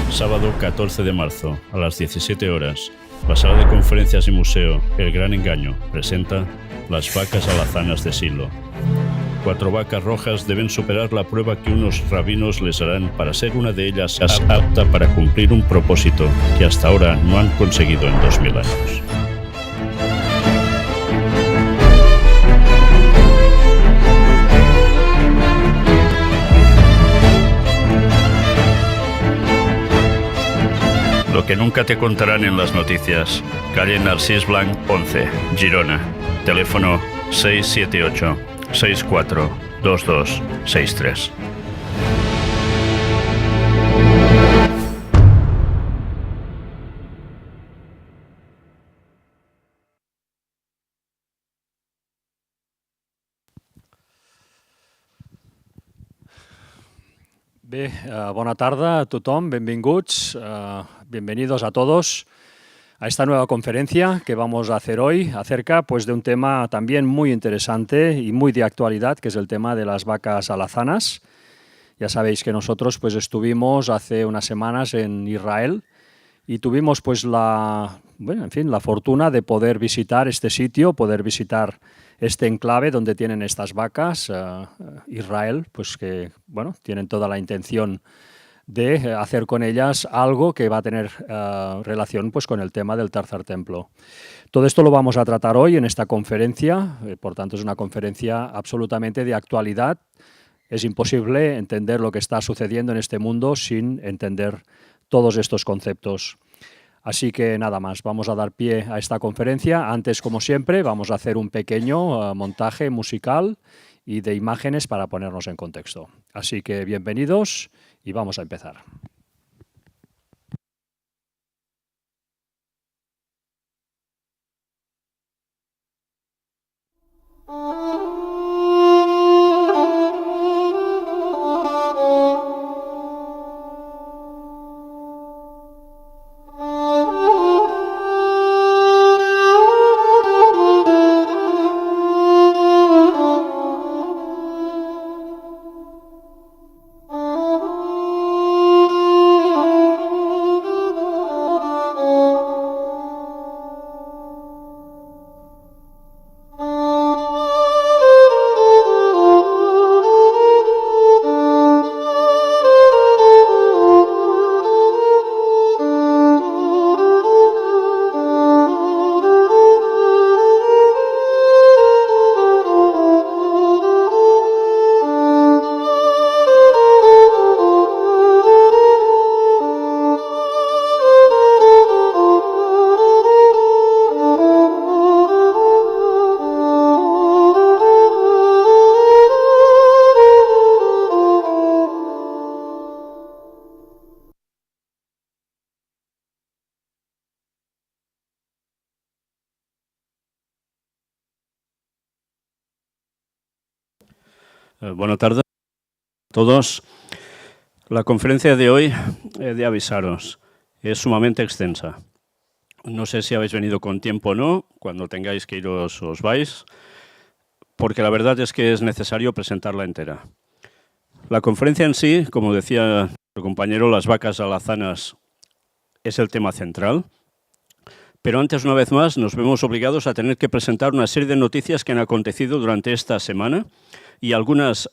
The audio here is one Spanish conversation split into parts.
Sábado 14 de marzo, a las 17 horas, la Sala de Conferencias y Museo El Gran Engaño presenta Las vacas alazanas de Silo. 4 vacas rojas deben superar la prueba que unos rabinos les harán para ser una de ellas apta para cumplir un propósito que hasta ahora no han conseguido en 2000 años. Lo que nunca te contarán en las noticias. Calle Narcís Blanc 11, Girona. Teléfono 678-642263. Bé, bona tarda a tothom, benvinguts, bienvenidos a todos a esta nueva conferencia que vamos a hacer hoy acerca de un tema también muy interesante y muy de actualidad, que es el tema de las vacas alazanas. Ya sabéis que nosotros estuvimos hace unas semanas en Israel y tuvimos la fortuna de poder visitar este sitio, poder visitar este enclave donde tienen estas vacas, Israel, que tienen toda la intención de hacer con ellas algo que va a tener relación con el tema del tercer templo. Todo esto lo vamos a tratar hoy en esta conferencia, por tanto es una conferencia absolutamente de actualidad. Es imposible entender lo que está sucediendo en este mundo sin entender todos estos conceptos. Así que nada más, vamos a dar pie a esta conferencia. Antes, como siempre, vamos a hacer un pequeño montaje musical y de imágenes para ponernos en contexto. Así que bienvenidos y vamos a empezar. Buenas tardes a todos. La conferencia de hoy, he de avisaros, es sumamente extensa. No sé si habéis venido con tiempo o no, cuando tengáis que iros os vais, porque la verdad es que es necesario presentarla entera. La conferencia en sí, como decía nuestro compañero, las vacas alazanas es el tema central, pero antes, una vez más, nos vemos obligados a tener que presentar una serie de noticias que han acontecido durante esta semana y algunos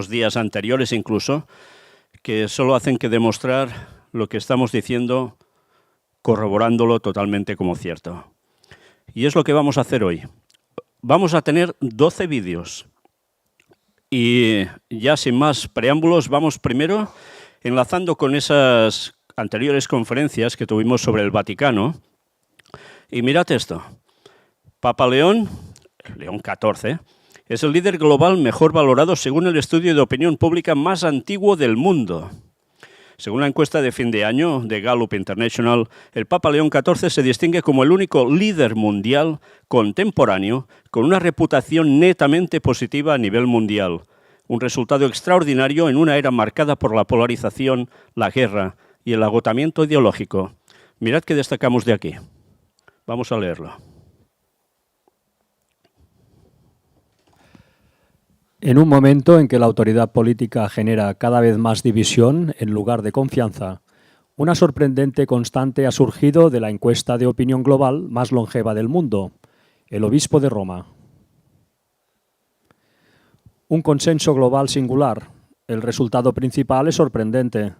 días anteriores incluso, que solo hacen que demostrar lo que estamos diciendo, corroborándolo totalmente como cierto. Y es lo que vamos a hacer hoy. Vamos a tener 12 vídeos. Y ya sin más preámbulos, vamos primero enlazando con esas anteriores conferencias que tuvimos sobre el Vaticano. Y mirad esto. Papa León XIV, es el líder global mejor valorado según el estudio de opinión pública más antiguo del mundo. Según la encuesta de fin de año de Gallup International, el Papa León XIV se distingue como el único líder mundial contemporáneo con una reputación netamente positiva a nivel mundial. Un resultado extraordinario en una era marcada por la polarización, la guerra y el agotamiento ideológico. Mirad qué destacamos de aquí. Vamos a leerlo. En un momento en que la autoridad política genera cada vez más división en lugar de confianza, Una sorprendente constante ha surgido de la encuesta de opinión global más longeva del mundo, el Obispo de Roma. Un consenso global singular. El resultado principal es sorprendente.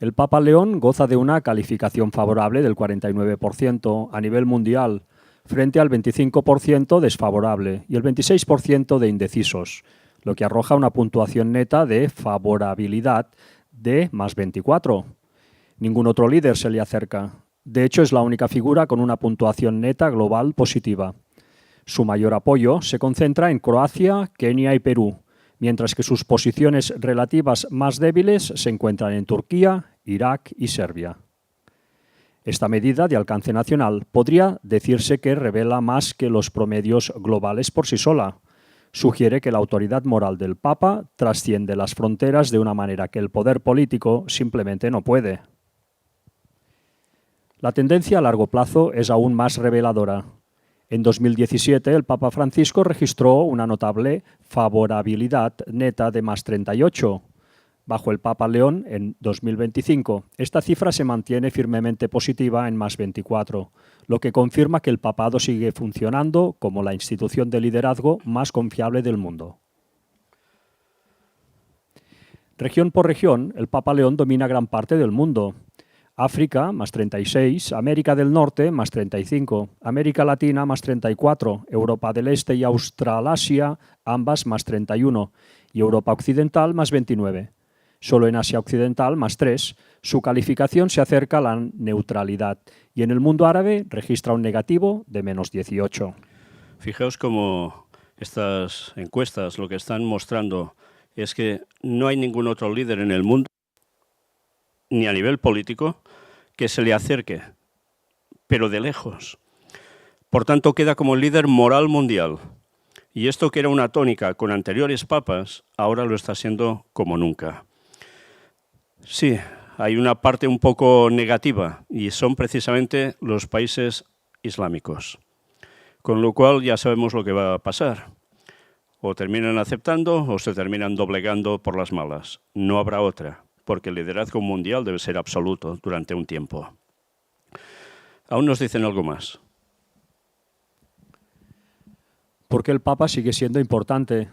El Papa León goza de una calificación favorable del 49% a nivel mundial, frente al 25% desfavorable y el 26% de indecisos, lo que arroja una puntuación neta de favorabilidad de más 24. Ningún otro líder se le acerca. De hecho, es la única figura con una puntuación neta global positiva. Su mayor apoyo se concentra en Croacia, Kenia y Perú, mientras que sus posiciones relativas más débiles se encuentran en Turquía, Irak y Serbia. Esta medida de alcance nacional podría decirse que revela más que los promedios globales por sí sola. Sugiere que la autoridad moral del Papa trasciende las fronteras de una manera que el poder político simplemente no puede. La tendencia a largo plazo es aún más reveladora. En 2017, el Papa Francisco registró una notable favorabilidad neta de más 38. Bajo el Papa León, en 2025, esta cifra se mantiene firmemente positiva en más 24, lo que confirma que el papado sigue funcionando como la institución de liderazgo más confiable del mundo. Región por región, el Papa León domina gran parte del mundo. África, más 36, América del Norte, más 35, América Latina, más 34, Europa del Este y Australasia, ambas más 31, y Europa Occidental, más 29. Solo en Asia Occidental, más 3, su calificación se acerca a la neutralidad, y en el mundo árabe registra un negativo de menos 18. Fijaos cómo estas encuestas lo que están mostrando es que no hay ningún otro líder en el mundo, ni a nivel político, que se le acerque, pero de lejos. Por tanto, queda como líder moral mundial. Y esto que era una tónica con anteriores papas, ahora lo está siendo como nunca. Sí, hay una parte un poco negativa, y son precisamente los países islámicos. Con lo cual ya sabemos lo que va a pasar. O terminan aceptando o se terminan doblegando por las malas. No habrá otra, porque el liderazgo mundial debe ser absoluto durante un tiempo. Aún nos dicen algo más. Porque el Papa sigue siendo importante.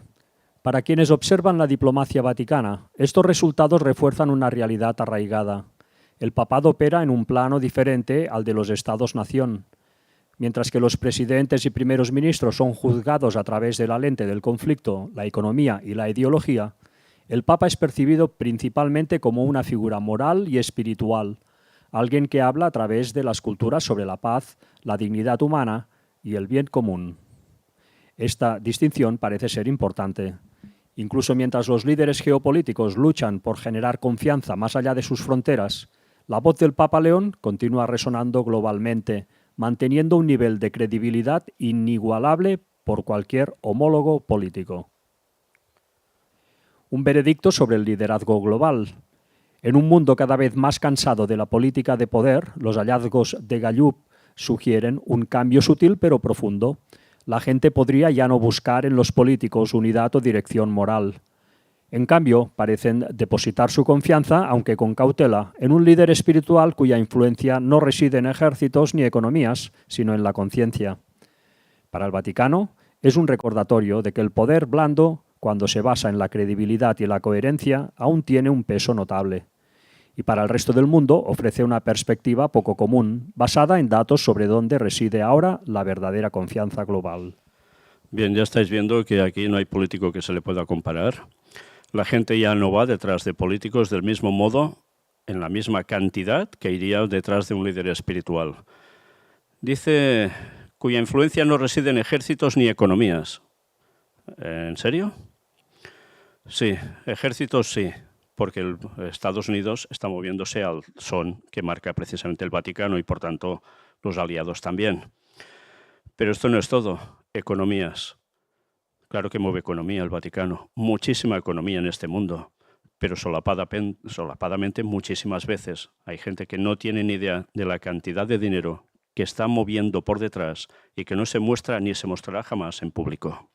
Para quienes observan la diplomacia vaticana, estos resultados refuerzan una realidad arraigada. El papado opera en un plano diferente al de los estados-nación. Mientras que los presidentes y primeros ministros son juzgados a través de la lente del conflicto, la economía y la ideología, el Papa es percibido principalmente como una figura moral y espiritual, alguien que habla a través de las culturas sobre la paz, la dignidad humana y el bien común. Esta distinción parece ser importante. Incluso mientras los líderes geopolíticos luchan por generar confianza más allá de sus fronteras, la voz del Papa León continúa resonando globalmente, manteniendo un nivel de credibilidad inigualable por cualquier homólogo político. Un veredicto sobre el liderazgo global. En un mundo cada vez más cansado de la política de poder, los hallazgos de Gallup sugieren un cambio sutil pero profundo. La gente podría ya no buscar en los políticos unidad o dirección moral. En cambio, parecen depositar su confianza, aunque con cautela, en un líder espiritual cuya influencia no reside en ejércitos ni economías, sino en la conciencia. Para el Vaticano, es un recordatorio de que el poder blando, cuando se basa en la credibilidad y la coherencia, aún tiene un peso notable. Y para el resto del mundo ofrece una perspectiva poco común, basada en datos sobre dónde reside ahora la verdadera confianza global. Bien, ya estáis viendo que aquí no hay político que se le pueda comparar. La gente ya no va detrás de políticos del mismo modo, en la misma cantidad que iría detrás de un líder espiritual. Dice, cuya influencia no reside en ejércitos ni economías. ¿En serio? Sí, ejércitos sí, porque Estados Unidos está moviéndose al son que marca precisamente el Vaticano y, por tanto, los aliados también. Pero esto no es todo. Economías. Claro que mueve economía el Vaticano. Muchísima economía en este mundo, pero solapadamente muchísimas veces. Hay gente que no tiene ni idea de la cantidad de dinero que está moviendo por detrás y que no se muestra ni se mostrará jamás en público.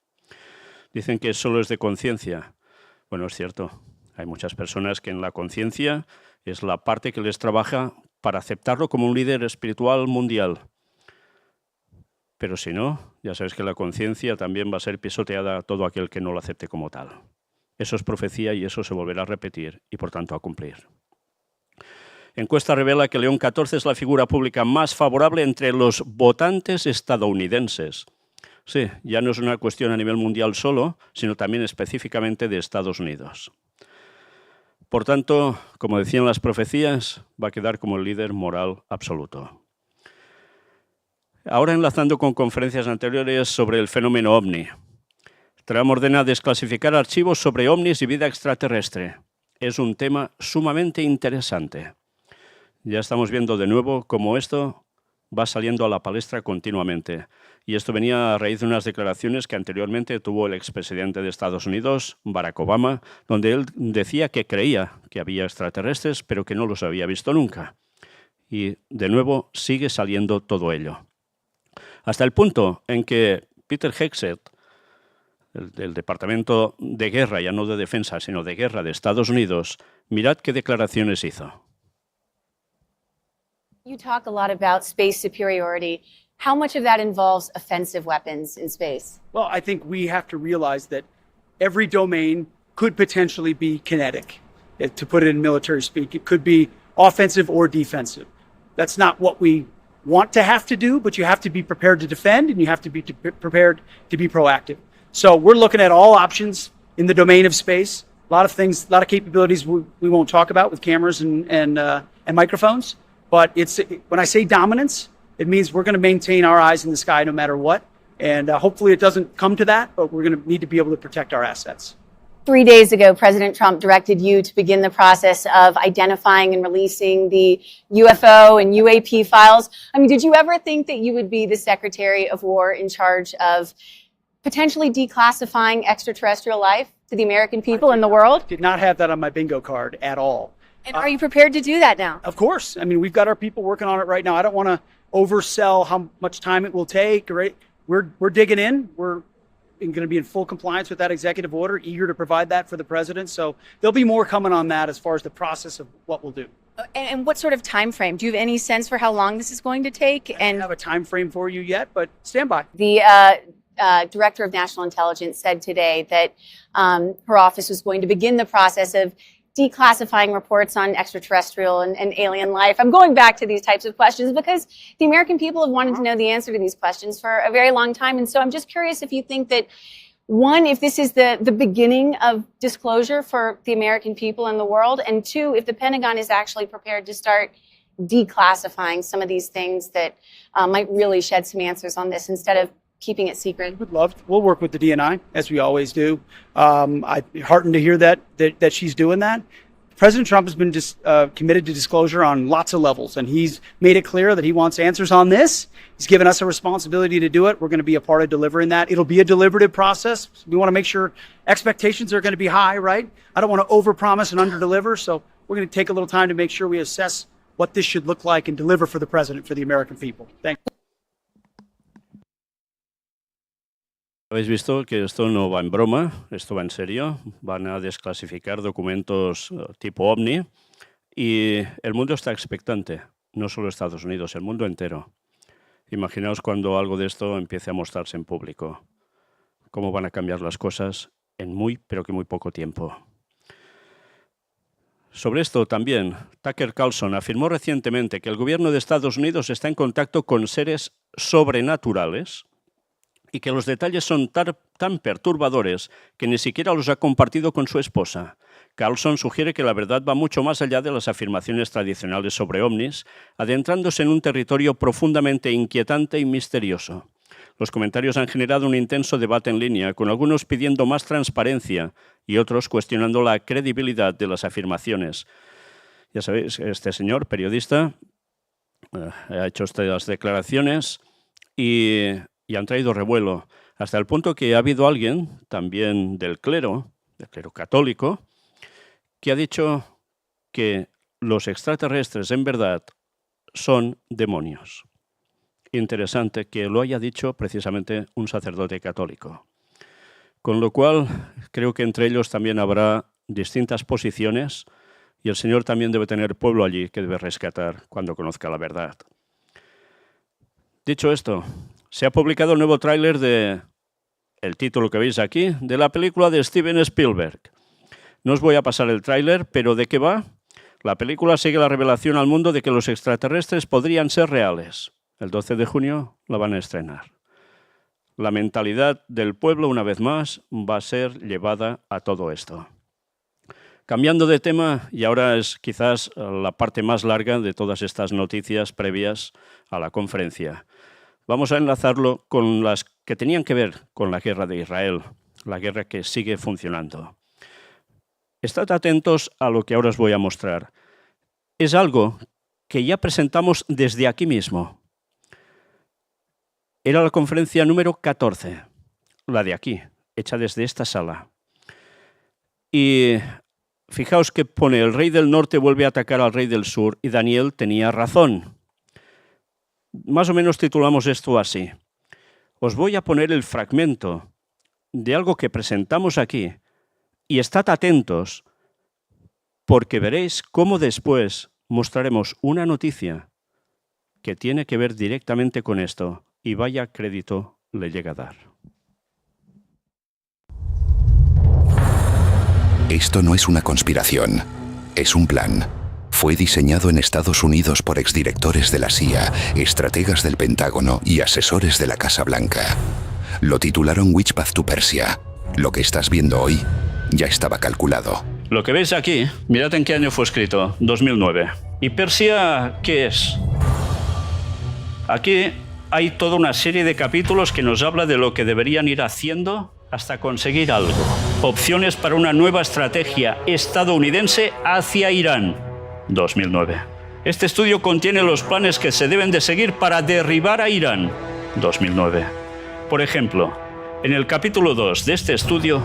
Dicen que solo es de conciencia. Bueno, es cierto. Hay muchas personas que en la conciencia es la parte que les trabaja para aceptarlo como un líder espiritual mundial. Pero si no, ya sabes que la conciencia también va a ser pisoteada a todo aquel que no lo acepte como tal. Eso es profecía y eso se volverá a repetir y, por tanto, a cumplir. Encuesta revela que León XIV es la figura pública más favorable entre los votantes estadounidenses. Sí, ya no es una cuestión a nivel mundial solo, sino también específicamente de Estados Unidos. Por tanto, como decían las profecías, va a quedar como el líder moral absoluto. Ahora enlazando con conferencias anteriores sobre el fenómeno OVNI. Trump ordena desclasificar archivos sobre ovnis y vida extraterrestre. Es un tema sumamente interesante. Ya estamos viendo de nuevo cómo esto va saliendo a la palestra continuamente. Y esto venía a raíz de unas declaraciones que anteriormente tuvo el expresidente de Estados Unidos, Barack Obama, donde él decía que creía que había extraterrestres, pero que no los había visto nunca. Y de nuevo sigue saliendo todo ello. Hasta el punto en que Peter Hegseth, del Departamento de Guerra, ya no de Defensa, sino de Guerra de Estados Unidos, mirad qué declaraciones hizo. You talk a lot about space superiority. How much of that involves offensive weapons in space? Well, I think we have to realize that every domain could potentially be kinetic. To put it in military speak, it could be offensive or defensive. That's not what we want to have to do, but you have to be prepared to defend and you have to be prepared to be proactive. So we're looking at all options in the domain of space. A lot of things, a lot of capabilities we won't talk about with cameras and microphones. But when I say dominance, it means we're going to maintain our eyes in the sky no matter what. And hopefully it doesn't come to that, but we're going to need to be able to protect our assets. 3 days ago, President Trump directed you to begin the process of identifying and releasing the UFO and UAP files. I mean, did you ever think that you would be the Secretary of War in charge of potentially declassifying extraterrestrial life to the American people and the world? Did not have that on my bingo card at all. And are you prepared to do that now? Of course. I mean, we've got our people working on it right now. I don't want to oversell how much time it will take. Right? We're digging in. We're going to be in full compliance with that executive order, eager to provide that for the president. So there'll be more coming on that as far as the process of what we'll do. And what sort of time frame? Do you have any sense for how long this is going to take? I don't have a time frame for you yet, but stand by. The Director of National Intelligence said today that her office was going to begin the process of declassifying reports on extraterrestrial and alien life. I'm going back to these types of questions because the American people have wanted to know the answer to these questions for a very long time. And so I'm just curious if you think that, one, if this is the beginning of disclosure for the American people and the world, and two, if the Pentagon is actually prepared to start declassifying some of these things that might really shed some answers on this instead of keeping it secret. We'll work with the DNI as we always do. I'm heartened to hear that she's doing that. President Trump has been committed to disclosure on lots of levels, and he's made it clear that he wants answers on this. He's given us a responsibility to do it. We're going to be a part of delivering that. It'll be a deliberative process. We want to make sure expectations are going to be high, right? I don't want to overpromise and underdeliver, so we're going to take a little time to make sure we assess what this should look like and deliver for the president, for the American people. Thank you. Habéis visto que esto no va en broma, esto va en serio. Van a desclasificar documentos tipo OVNI y el mundo está expectante, no solo Estados Unidos, el mundo entero. Imaginaos cuando algo de esto empiece a mostrarse en público. Cómo van a cambiar las cosas en muy, pero que muy poco tiempo. Sobre esto también, Tucker Carlson afirmó recientemente que el gobierno de Estados Unidos está en contacto con seres sobrenaturales y que los detalles son tan perturbadores que ni siquiera los ha compartido con su esposa. Carlson sugiere que la verdad va mucho más allá de las afirmaciones tradicionales sobre ovnis, adentrándose en un territorio profundamente inquietante y misterioso. Los comentarios han generado un intenso debate en línea, con algunos pidiendo más transparencia y otros cuestionando la credibilidad de las afirmaciones. Ya sabéis, este señor, periodista, ha hecho estas declaraciones y han traído revuelo, hasta el punto que ha habido alguien, también del clero católico, que ha dicho que los extraterrestres en verdad son demonios. Interesante que lo haya dicho precisamente un sacerdote católico. Con lo cual, creo que entre ellos también habrá distintas posiciones y el Señor también debe tener pueblo allí que debe rescatar cuando conozca la verdad. Dicho esto, se ha publicado el nuevo tráiler de el título que veis aquí, de la película de Steven Spielberg. No os voy a pasar el tráiler, pero ¿de qué va? La película sigue la revelación al mundo de que los extraterrestres podrían ser reales. El 12 de junio la van a estrenar. La mentalidad del pueblo, una vez más, va a ser llevada a todo esto. Cambiando de tema, y ahora es quizás la parte más larga de todas estas noticias previas a la conferencia. Vamos a enlazarlo con las que tenían que ver con la guerra de Israel, la guerra que sigue funcionando. Estad atentos a lo que ahora os voy a mostrar. Es algo que ya presentamos desde aquí mismo. Era la conferencia número 14, la de aquí, hecha desde esta sala. Y fijaos que pone: el rey del norte vuelve a atacar al rey del sur, y Daniel tenía razón. Más o menos titulamos esto así. Os voy a poner el fragmento de algo que presentamos aquí, y estad atentos, porque veréis cómo después mostraremos una noticia que tiene que ver directamente con esto, y vaya crédito le llega a dar. Esto no es una conspiración, es un plan. Fue diseñado en Estados Unidos por exdirectores de la CIA, estrategas del Pentágono y asesores de la Casa Blanca. Lo titularon Witchpath to Persia. Lo que estás viendo hoy ya estaba calculado. Lo que veis aquí, mirad en qué año fue escrito, 2009. ¿Y Persia qué es? Aquí hay toda una serie de capítulos que nos habla de lo que deberían ir haciendo hasta conseguir algo. Opciones para una nueva estrategia estadounidense hacia Irán, 2009. Este estudio contiene los planes que se deben de seguir para derribar a Irán, 2009. Por ejemplo, en el capítulo 2 de este estudio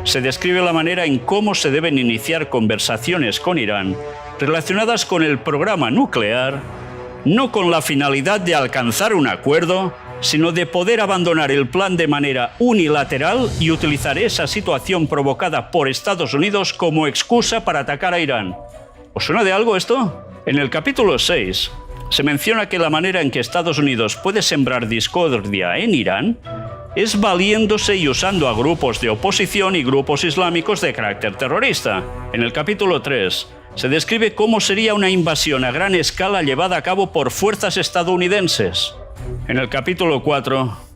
se describe la manera en cómo se deben iniciar conversaciones con Irán relacionadas con el programa nuclear, no con la finalidad de alcanzar un acuerdo, sino de poder abandonar el plan de manera unilateral y utilizar esa situación provocada por Estados Unidos como excusa para atacar a Irán. ¿Os suena de algo esto? En el capítulo 6 se menciona que la manera en que Estados Unidos puede sembrar discordia en Irán es valiéndose y usando a grupos de oposición y grupos islámicos de carácter terrorista. En el capítulo 3 se describe cómo sería una invasión a gran escala llevada a cabo por fuerzas estadounidenses. En el capítulo 4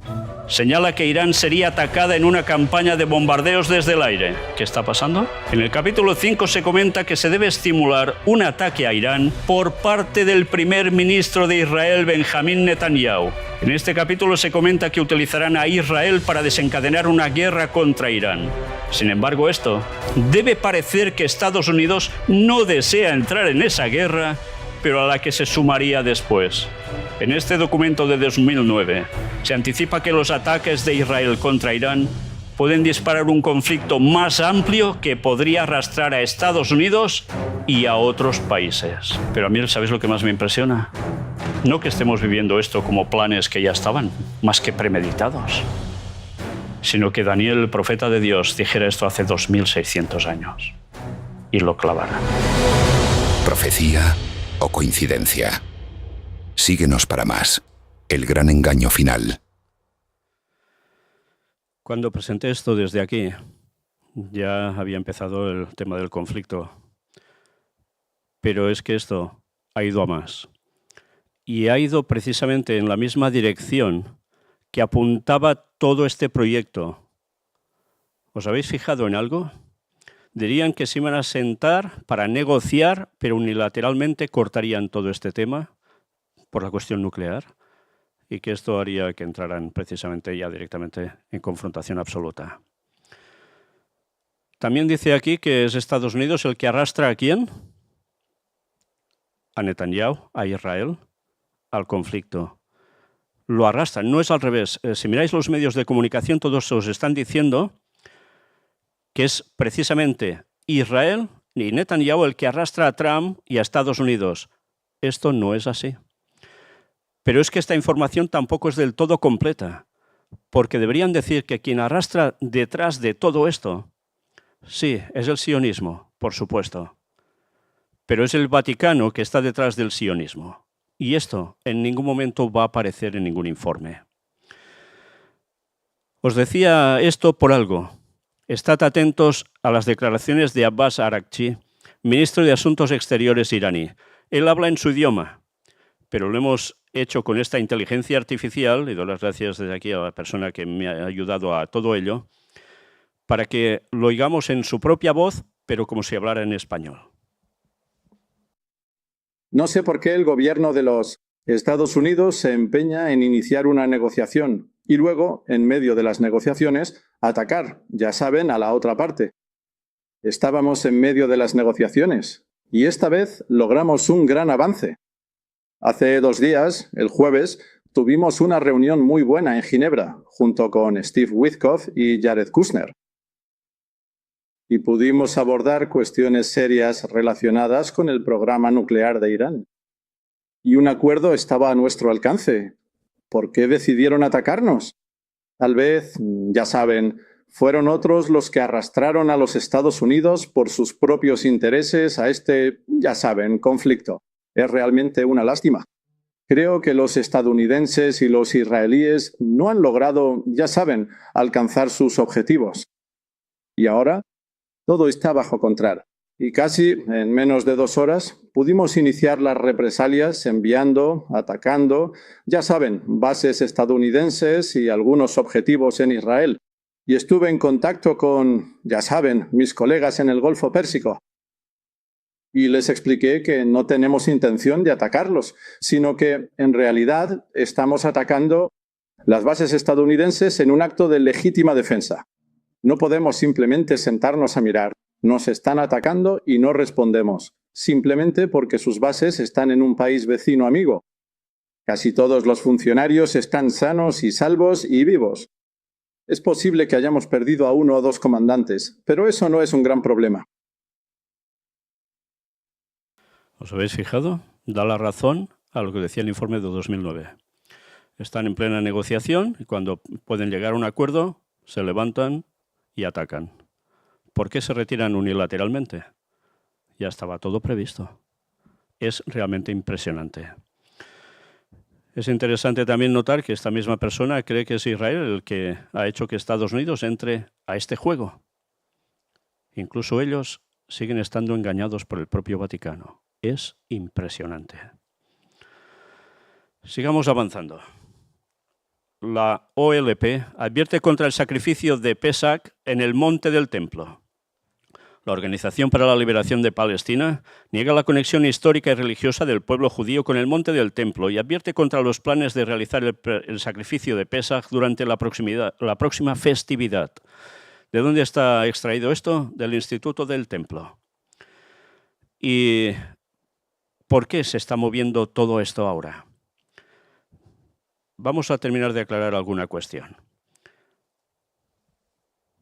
señala que Irán sería atacada en una campaña de bombardeos desde el aire. ¿Qué está pasando? En el capítulo 5 se comenta que se debe estimular un ataque a Irán por parte del primer ministro de Israel, Benjamín Netanyahu. En este capítulo se comenta que utilizarán a Israel para desencadenar una guerra contra Irán. Sin embargo, esto debe parecer que Estados Unidos no desea entrar en esa guerra, pero a la que se sumaría después. En este documento de 2009 se anticipa que los ataques de Israel contra Irán pueden disparar un conflicto más amplio que podría arrastrar a Estados Unidos y a otros países. Pero a mí, ¿sabéis lo que más me impresiona? No que estemos viviendo esto como planes que ya estaban, más que premeditados, sino que Daniel, el profeta de Dios, dijera esto hace 2600 años y lo clavara. ¿Profecía o coincidencia? Síguenos para más. El gran engaño final. Cuando presenté esto desde aquí, ya había empezado el tema del conflicto. Pero es que esto ha ido a más. Y ha ido precisamente en la misma dirección que apuntaba todo este proyecto. ¿Os habéis fijado en algo? Dirían que se iban a sentar para negociar, pero unilateralmente cortarían todo este tema por la cuestión nuclear, y que esto haría que entraran precisamente ya directamente en confrontación absoluta. También dice aquí que es Estados Unidos el que arrastra ¿a quién? A Netanyahu, a Israel, al conflicto. Lo arrastran, no es al revés. Si miráis los medios de comunicación, todos os están diciendo que es precisamente Israel y Netanyahu el que arrastra a Trump y a Estados Unidos. Esto no es así. Pero es que esta información tampoco es del todo completa, porque deberían decir que quien arrastra detrás de todo esto Sí, es el sionismo, por supuesto. Pero es el Vaticano que está detrás del sionismo. Y esto en ningún momento va a aparecer en ningún informe. Os decía esto por algo. Estad atentos a las declaraciones de Abbas Araghchi, ministro de Asuntos Exteriores iraní. Él habla en su idioma, pero lo hemos hecho con esta inteligencia artificial, y doy las gracias desde aquí a la persona que me ha ayudado a todo ello, para que lo oigamos en su propia voz, pero como si hablara en español. No sé por qué el gobierno de los Estados Unidos se empeña en iniciar una negociación y luego, en medio de las negociaciones, atacar, ya saben, a la otra parte. Estábamos en medio de las negociaciones y esta vez logramos un gran avance. Hace 2 días, el jueves, tuvimos una reunión muy buena en Ginebra, junto con Steve Witkoff y Jared Kushner. Y pudimos abordar cuestiones serias relacionadas con el programa nuclear de Irán. Y un acuerdo estaba a nuestro alcance. ¿Por qué decidieron atacarnos? Tal vez, ya saben, fueron otros los que arrastraron a los Estados Unidos por sus propios intereses a este, ya saben, conflicto. Es realmente una lástima. Creo que los estadounidenses y los israelíes no han logrado, ya saben, alcanzar sus objetivos. Y ahora todo está bajo control. Y casi en menos de 2 horas pudimos iniciar las represalias enviando, atacando, ya saben, bases estadounidenses y algunos objetivos en Israel. Y estuve en contacto con, ya saben, mis colegas en el Golfo Pérsico. Y les expliqué que no tenemos intención de atacarlos, sino que en realidad estamos atacando las bases estadounidenses en un acto de legítima defensa. No podemos simplemente sentarnos a mirar. Nos están atacando y no respondemos, simplemente porque sus bases están en un país vecino amigo. Casi todos los funcionarios están sanos y salvos y vivos. Es posible que hayamos perdido a 1 o 2 comandantes, pero eso no es un gran problema. ¿Os habéis fijado? Da la razón a lo que decía el informe de 2009. Están en plena negociación y cuando pueden llegar a un acuerdo, se levantan y atacan. ¿Por qué se retiran unilateralmente? Ya estaba todo previsto. Es realmente impresionante. Es interesante también notar que esta misma persona cree que es Israel el que ha hecho que Estados Unidos entre a este juego. Incluso ellos siguen estando engañados por el propio Vaticano. Es impresionante. Sigamos avanzando. La OLP advierte contra el sacrificio de Pesach en el monte del templo. La Organización para la Liberación de Palestina niega la conexión histórica y religiosa del pueblo judío con el monte del templo y advierte contra los planes de realizar el sacrificio de Pesach durante la próxima festividad. ¿De dónde está extraído esto? Del Instituto del Templo. ¿Y por qué se está moviendo todo esto ahora? Vamos a terminar de aclarar alguna cuestión.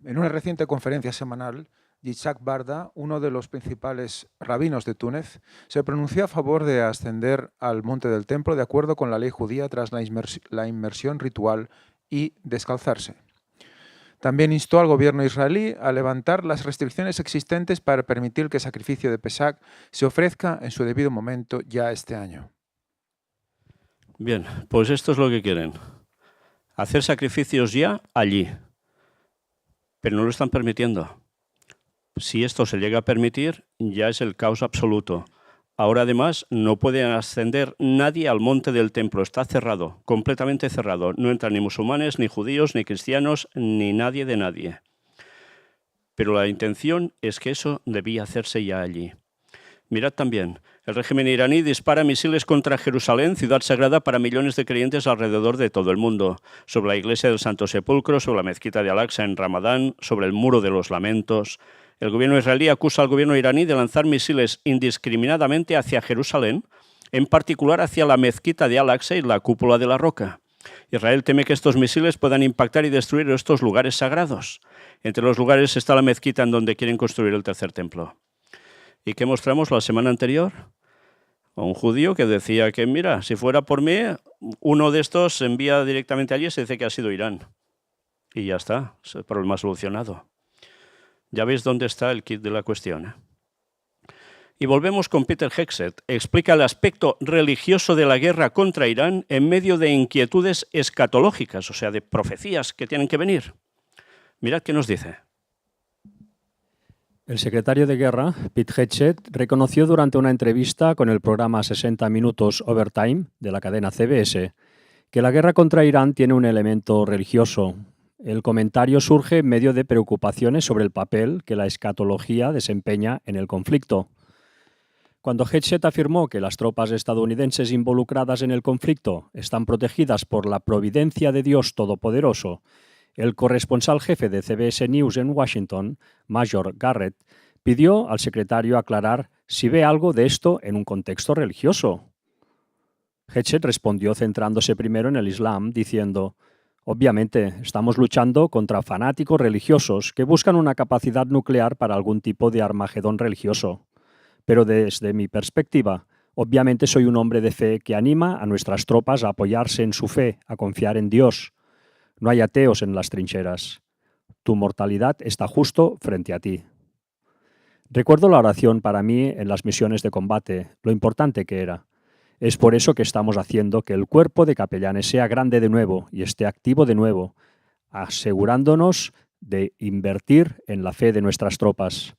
En una reciente conferencia semanal, Yitzhak Barda, uno de los principales rabinos de Túnez, se pronunció a favor de ascender al monte del templo de acuerdo con la ley judía tras la inmersión ritual y descalzarse. También instó al gobierno israelí a levantar las restricciones existentes para permitir que el sacrificio de Pesach se ofrezca en su debido momento ya este año. Bien, pues esto es lo que quieren. Hacer sacrificios ya allí. Pero no lo están permitiendo. Si esto se llega a permitir, ya es el caos absoluto. Ahora, además, no puede ascender nadie al monte del templo. Está cerrado, completamente cerrado. No entran ni musulmanes, ni judíos, ni cristianos, ni nadie de nadie. Pero la intención es que eso debía hacerse ya allí. Mirad también, el régimen iraní dispara misiles contra Jerusalén, ciudad sagrada para millones de creyentes alrededor de todo el mundo, sobre la iglesia del Santo Sepulcro, sobre la mezquita de Al-Aqsa en Ramadán, sobre el Muro de los Lamentos. El gobierno israelí acusa al gobierno iraní de lanzar misiles indiscriminadamente hacia Jerusalén, en particular hacia la mezquita de Al-Aqsa y la cúpula de la Roca. Israel teme que estos misiles puedan impactar y destruir estos lugares sagrados. Entre los lugares está la mezquita en donde quieren construir el tercer templo. ¿Y qué mostramos la semana anterior? A un judío que decía que, mira, si fuera por mí, uno de estos se envía directamente allí y se dice que ha sido Irán. Y ya está, el problema solucionado. Ya veis dónde está el kit de la cuestión. Y volvemos con Peter Hegseth. Explica el aspecto religioso de la guerra contra Irán en medio de inquietudes escatológicas, o sea, de profecías que tienen que venir. Mirad qué nos dice. El secretario de Guerra, Pete Hegseth, reconoció durante una entrevista con el programa 60 Minutos Overtime de la cadena CBS que la guerra contra Irán tiene un elemento religioso. El comentario surge en medio de preocupaciones sobre el papel que la escatología desempeña en el conflicto. Cuando Hegseth afirmó que las tropas estadounidenses involucradas en el conflicto están protegidas por la providencia de Dios Todopoderoso, el corresponsal jefe de CBS News en Washington, Major Garrett, pidió al secretario aclarar si ve algo de esto en un contexto religioso. Hegseth respondió centrándose primero en el Islam, diciendo: obviamente, estamos luchando contra fanáticos religiosos que buscan una capacidad nuclear para algún tipo de armagedón religioso. Pero desde mi perspectiva, obviamente soy un hombre de fe que anima a nuestras tropas a apoyarse en su fe, a confiar en Dios. No hay ateos en las trincheras. Tu mortalidad está justo frente a ti. Recuerdo la oración para mí en las misiones de combate, lo importante que era. Es por eso que estamos haciendo que el cuerpo de capellanes sea grande de nuevo y esté activo de nuevo, asegurándonos de invertir en la fe de nuestras tropas.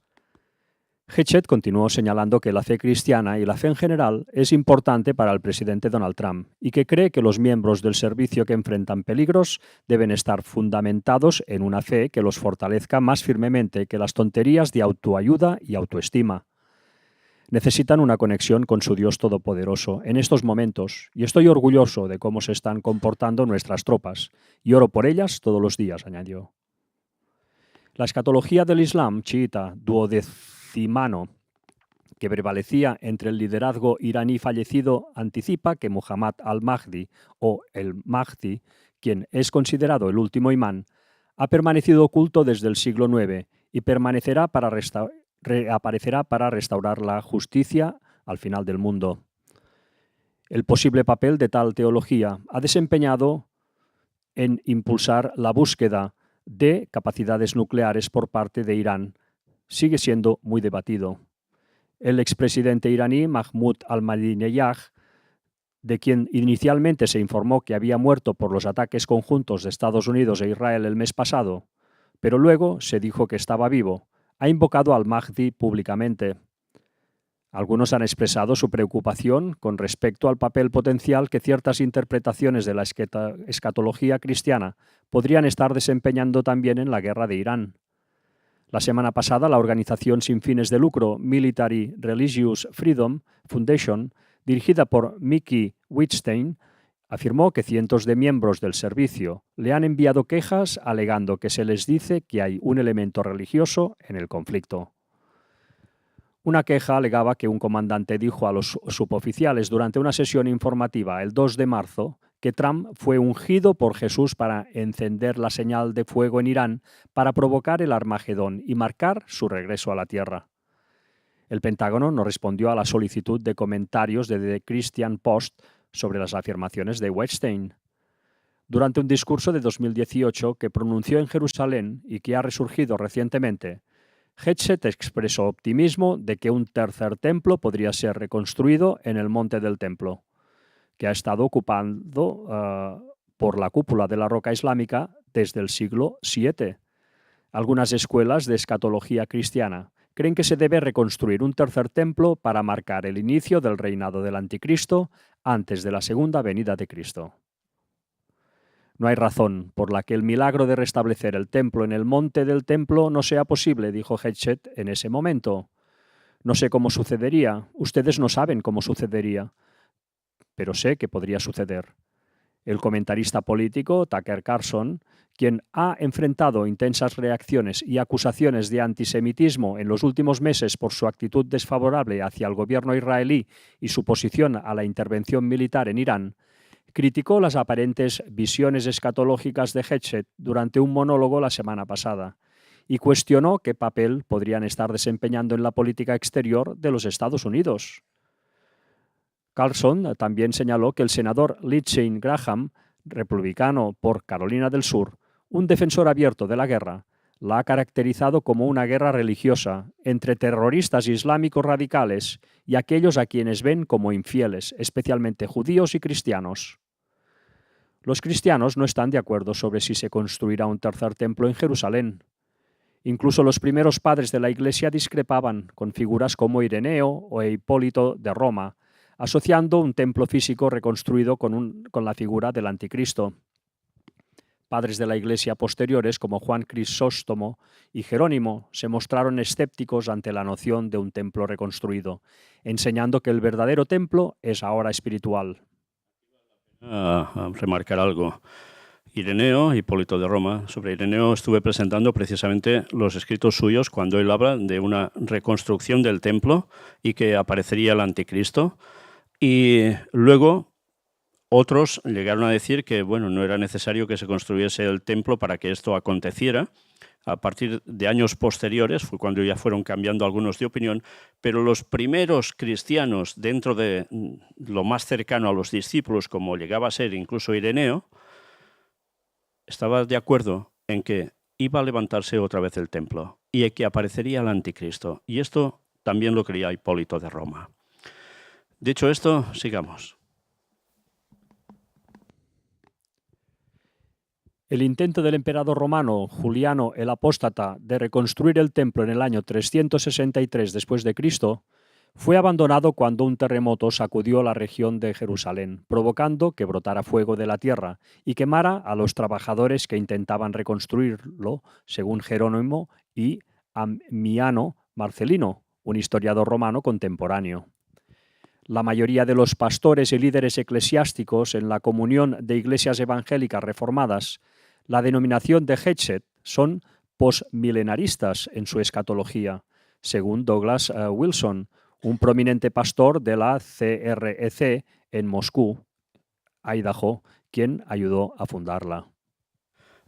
Hegseth continuó señalando que la fe cristiana y la fe en general es importante para el presidente Donald Trump y que cree que los miembros del servicio que enfrentan peligros deben estar fundamentados en una fe que los fortalezca más firmemente que las tonterías de autoayuda y autoestima. Necesitan una conexión con su Dios Todopoderoso en estos momentos y estoy orgulloso de cómo se están comportando nuestras tropas y oro por ellas todos los días, añadió. La escatología del Islam chiita duodecimano que prevalecía entre el liderazgo iraní fallecido anticipa que Muhammad al-Mahdi o el Mahdi, quien es considerado el último imán, ha permanecido oculto desde el siglo IX y reaparecerá para restaurar la justicia al final del mundo. El posible papel de tal teología ha desempeñado en impulsar la búsqueda de capacidades nucleares por parte de Irán sigue siendo muy debatido. El expresidente iraní Mahmoud Ahmadinejad, de quien inicialmente se informó que había muerto por los ataques conjuntos de Estados Unidos e Israel el mes pasado, pero luego se dijo que estaba vivo, ha invocado al Mahdi públicamente. Algunos han expresado su preocupación con respecto al papel potencial que ciertas interpretaciones de la escatología cristiana podrían estar desempeñando también en la guerra de Irán. La semana pasada, la organización sin fines de lucro Military Religious Freedom Foundation, dirigida por Mickey Wittstein, afirmó que cientos de miembros del servicio le han enviado quejas alegando que se les dice que hay un elemento religioso en el conflicto. Una queja alegaba que un comandante dijo a los suboficiales durante una sesión informativa el 2 de marzo que Trump fue ungido por Jesús para encender la señal de fuego en Irán para provocar el Armagedón y marcar su regreso a la Tierra. El Pentágono no respondió a la solicitud de comentarios de The Christian Post sobre las afirmaciones de Wittstein. Durante un discurso de 2018 que pronunció en Jerusalén y que ha resurgido recientemente, Hegseth expresó optimismo de que un tercer templo podría ser reconstruido en el Monte del Templo, que ha estado ocupado por la cúpula de la roca islámica desde el siglo VII. Algunas escuelas de escatología cristiana creen que se debe reconstruir un tercer templo para marcar el inicio del reinado del Anticristo antes de la segunda venida de Cristo. No hay razón por la que el milagro de restablecer el templo en el monte del templo no sea posible, dijo Hegseth en ese momento. No sé cómo sucedería, ustedes no saben cómo sucedería, pero sé que podría suceder. El comentarista político Tucker Carlson, quien ha enfrentado intensas reacciones y acusaciones de antisemitismo en los últimos meses por su actitud desfavorable hacia el gobierno israelí y su posición a la intervención militar en Irán, criticó las aparentes visiones escatológicas de Hegseth durante un monólogo la semana pasada y cuestionó qué papel podrían estar desempeñando en la política exterior de los Estados Unidos. Carlson también señaló que el senador Lindsey Graham, republicano por Carolina del Sur, un defensor abierto de la guerra, la ha caracterizado como una guerra religiosa entre terroristas islámicos radicales y aquellos a quienes ven como infieles, especialmente judíos y cristianos. Los cristianos no están de acuerdo sobre si se construirá un tercer templo en Jerusalén. Incluso los primeros padres de la Iglesia discrepaban con figuras como Ireneo o Hipólito de Roma, asociando un templo físico reconstruido con la figura del Anticristo. Padres de la Iglesia posteriores como Juan Crisóstomo y Jerónimo se mostraron escépticos ante la noción de un templo reconstruido, enseñando que el verdadero templo es ahora espiritual. Remarcar algo. Ireneo, Hipólito de Roma. Sobre Ireneo estuve presentando precisamente los escritos suyos cuando él habla de una reconstrucción del templo y que aparecería el Anticristo. Y luego otros llegaron a decir que bueno, no era necesario que se construyese el templo para que esto aconteciera. A partir de años posteriores fue cuando ya fueron cambiando algunos de opinión, pero los primeros cristianos dentro de lo más cercano a los discípulos, como llegaba a ser incluso Ireneo, estaba de acuerdo en que iba a levantarse otra vez el templo y que aparecería el Anticristo. Y esto también lo creía Hipólito de Roma. Dicho esto, sigamos. El intento del emperador romano Juliano el Apóstata de reconstruir el templo en el año 363 después de Cristo fue abandonado cuando un terremoto sacudió la región de Jerusalén, provocando que brotara fuego de la tierra y quemara a los trabajadores que intentaban reconstruirlo, según Jerónimo y Ammiano Marcelino, un historiador romano contemporáneo. La mayoría de los pastores y líderes eclesiásticos en la Comunión de Iglesias Evangélicas Reformadas, la denominación de Hetset, son postmilenaristas en su escatología, según Douglas Wilson, un prominente pastor de la CREC en Moscú, Idaho, quien ayudó a fundarla.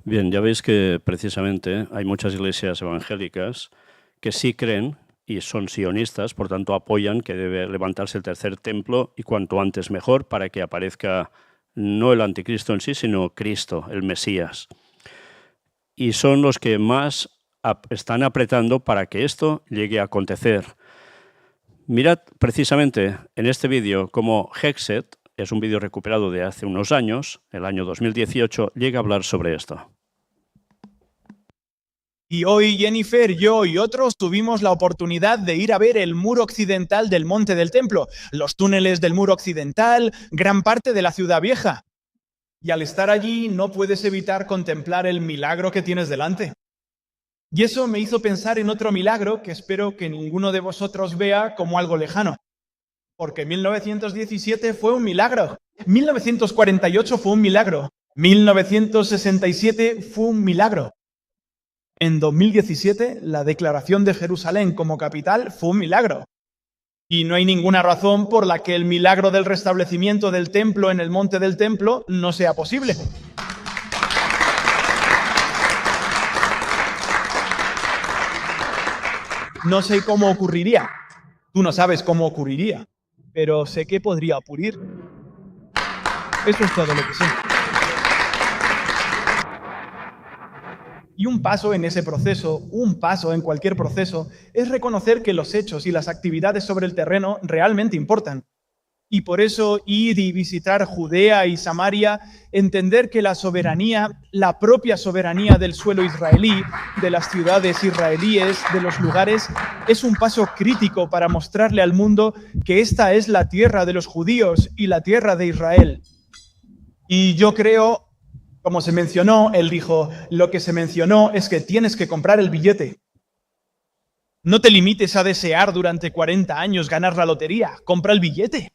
Bien, ya veis que precisamente hay muchas iglesias evangélicas que sí creen y son sionistas, por tanto apoyan que debe levantarse el tercer templo y cuanto antes mejor para que aparezca no el Anticristo en sí, sino Cristo, el Mesías. Y son los que más están apretando para que esto llegue a acontecer. Mirad precisamente en este vídeo cómo Hexet, es un vídeo recuperado de hace unos años, el año 2018, llega a hablar sobre esto. Y hoy Jennifer, yo y otros tuvimos la oportunidad de ir a ver el muro occidental del Monte del Templo, los túneles del muro occidental, gran parte de la Ciudad Vieja. Y al estar allí no puedes evitar contemplar el milagro que tienes delante. Y eso me hizo pensar en otro milagro que espero que ninguno de vosotros vea como algo lejano. Porque 1917 fue un milagro, 1948 fue un milagro, 1967 fue un milagro. En 2017, la declaración de Jerusalén como capital fue un milagro. Y no hay ninguna razón por la que el milagro del restablecimiento del templo en el Monte del Templo no sea posible. No sé cómo ocurriría. Tú no sabes cómo ocurriría, pero sé que podría ocurrir. Eso es todo lo que sé. Y un paso en ese proceso, un paso en cualquier proceso, es reconocer que los hechos y las actividades sobre el terreno realmente importan. Y por eso ir y visitar Judea y Samaria, entender que la soberanía, la propia soberanía del suelo israelí, de las ciudades israelíes, de los lugares, es un paso crítico para mostrarle al mundo que esta es la tierra de los judíos y la tierra de Israel. Y yo creo, como se mencionó, él dijo, lo que se mencionó es que tienes que comprar el billete. No te limites a desear durante 40 años ganar la lotería, compra el billete.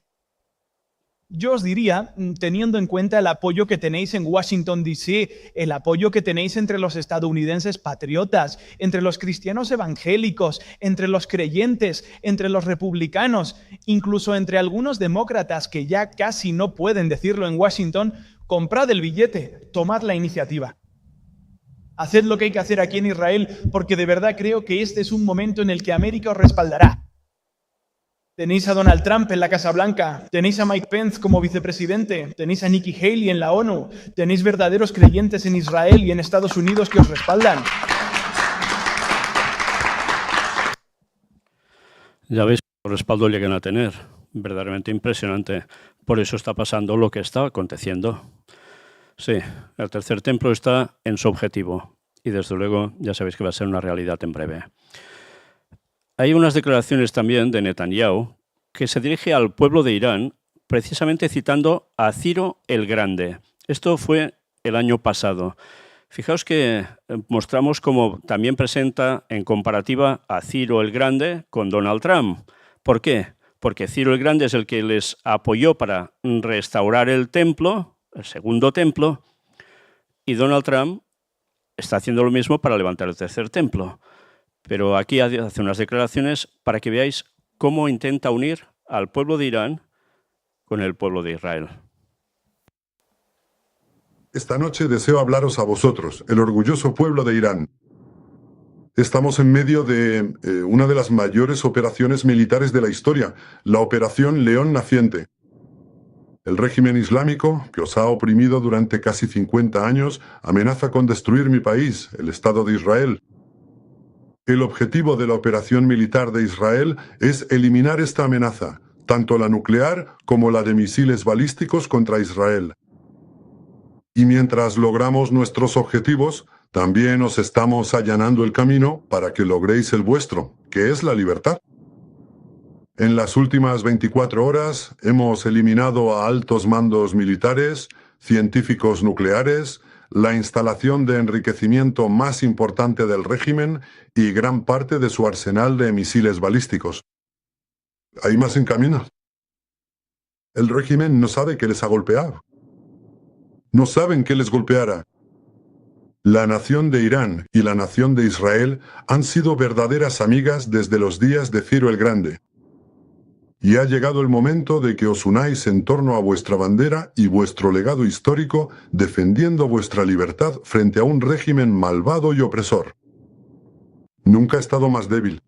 Yo os diría, teniendo en cuenta el apoyo que tenéis en Washington, D.C., el apoyo que tenéis entre los estadounidenses patriotas, entre los cristianos evangélicos, entre los creyentes, entre los republicanos, incluso entre algunos demócratas que ya casi no pueden decirlo en Washington, comprad el billete, tomad la iniciativa. Haced lo que hay que hacer aquí en Israel, porque de verdad creo que este es un momento en el que América os respaldará. Tenéis a Donald Trump en la Casa Blanca, tenéis a Mike Pence como vicepresidente, tenéis a Nikki Haley en la ONU, tenéis verdaderos creyentes en Israel y en Estados Unidos que os respaldan. Ya veis qué respaldo llegan a tener, verdaderamente impresionante. Por eso está pasando lo que está aconteciendo. Sí, el tercer templo está en su objetivo y desde luego ya sabéis que va a ser una realidad en breve. Hay unas declaraciones también de Netanyahu que se dirige al pueblo de Irán precisamente citando a Ciro el Grande. Esto fue el año pasado. Fijaos que mostramos cómo también presenta en comparativa a Ciro el Grande con Donald Trump. ¿Por qué? Porque Ciro el Grande es el que les apoyó para restaurar el templo, el segundo templo, y Donald Trump está haciendo lo mismo para levantar el tercer templo. Pero aquí hace unas declaraciones para que veáis cómo intenta unir al pueblo de Irán con el pueblo de Israel. Esta noche deseo hablaros a vosotros, el orgulloso pueblo de Irán. Estamos en medio de una de las mayores operaciones militares de la historia, la Operación León Naciente. El régimen islámico, que os ha oprimido durante casi 50 años, amenaza con destruir mi país, el Estado de Israel. El objetivo de la operación militar de Israel es eliminar esta amenaza, tanto la nuclear como la de misiles balísticos contra Israel. Y mientras logramos nuestros objetivos, también os estamos allanando el camino para que logréis el vuestro, que es la libertad. En las últimas 24 horas hemos eliminado a altos mandos militares, científicos nucleares, la instalación de enriquecimiento más importante del régimen y gran parte de su arsenal de misiles balísticos. Hay más en camino. El régimen no sabe que les ha golpeado. No saben que les golpeará. La nación de Irán y la nación de Israel han sido verdaderas amigas desde los días de Ciro el Grande. Y ha llegado el momento de que os unáis en torno a vuestra bandera y vuestro legado histórico, defendiendo vuestra libertad frente a un régimen malvado y opresor. Nunca he estado más débil.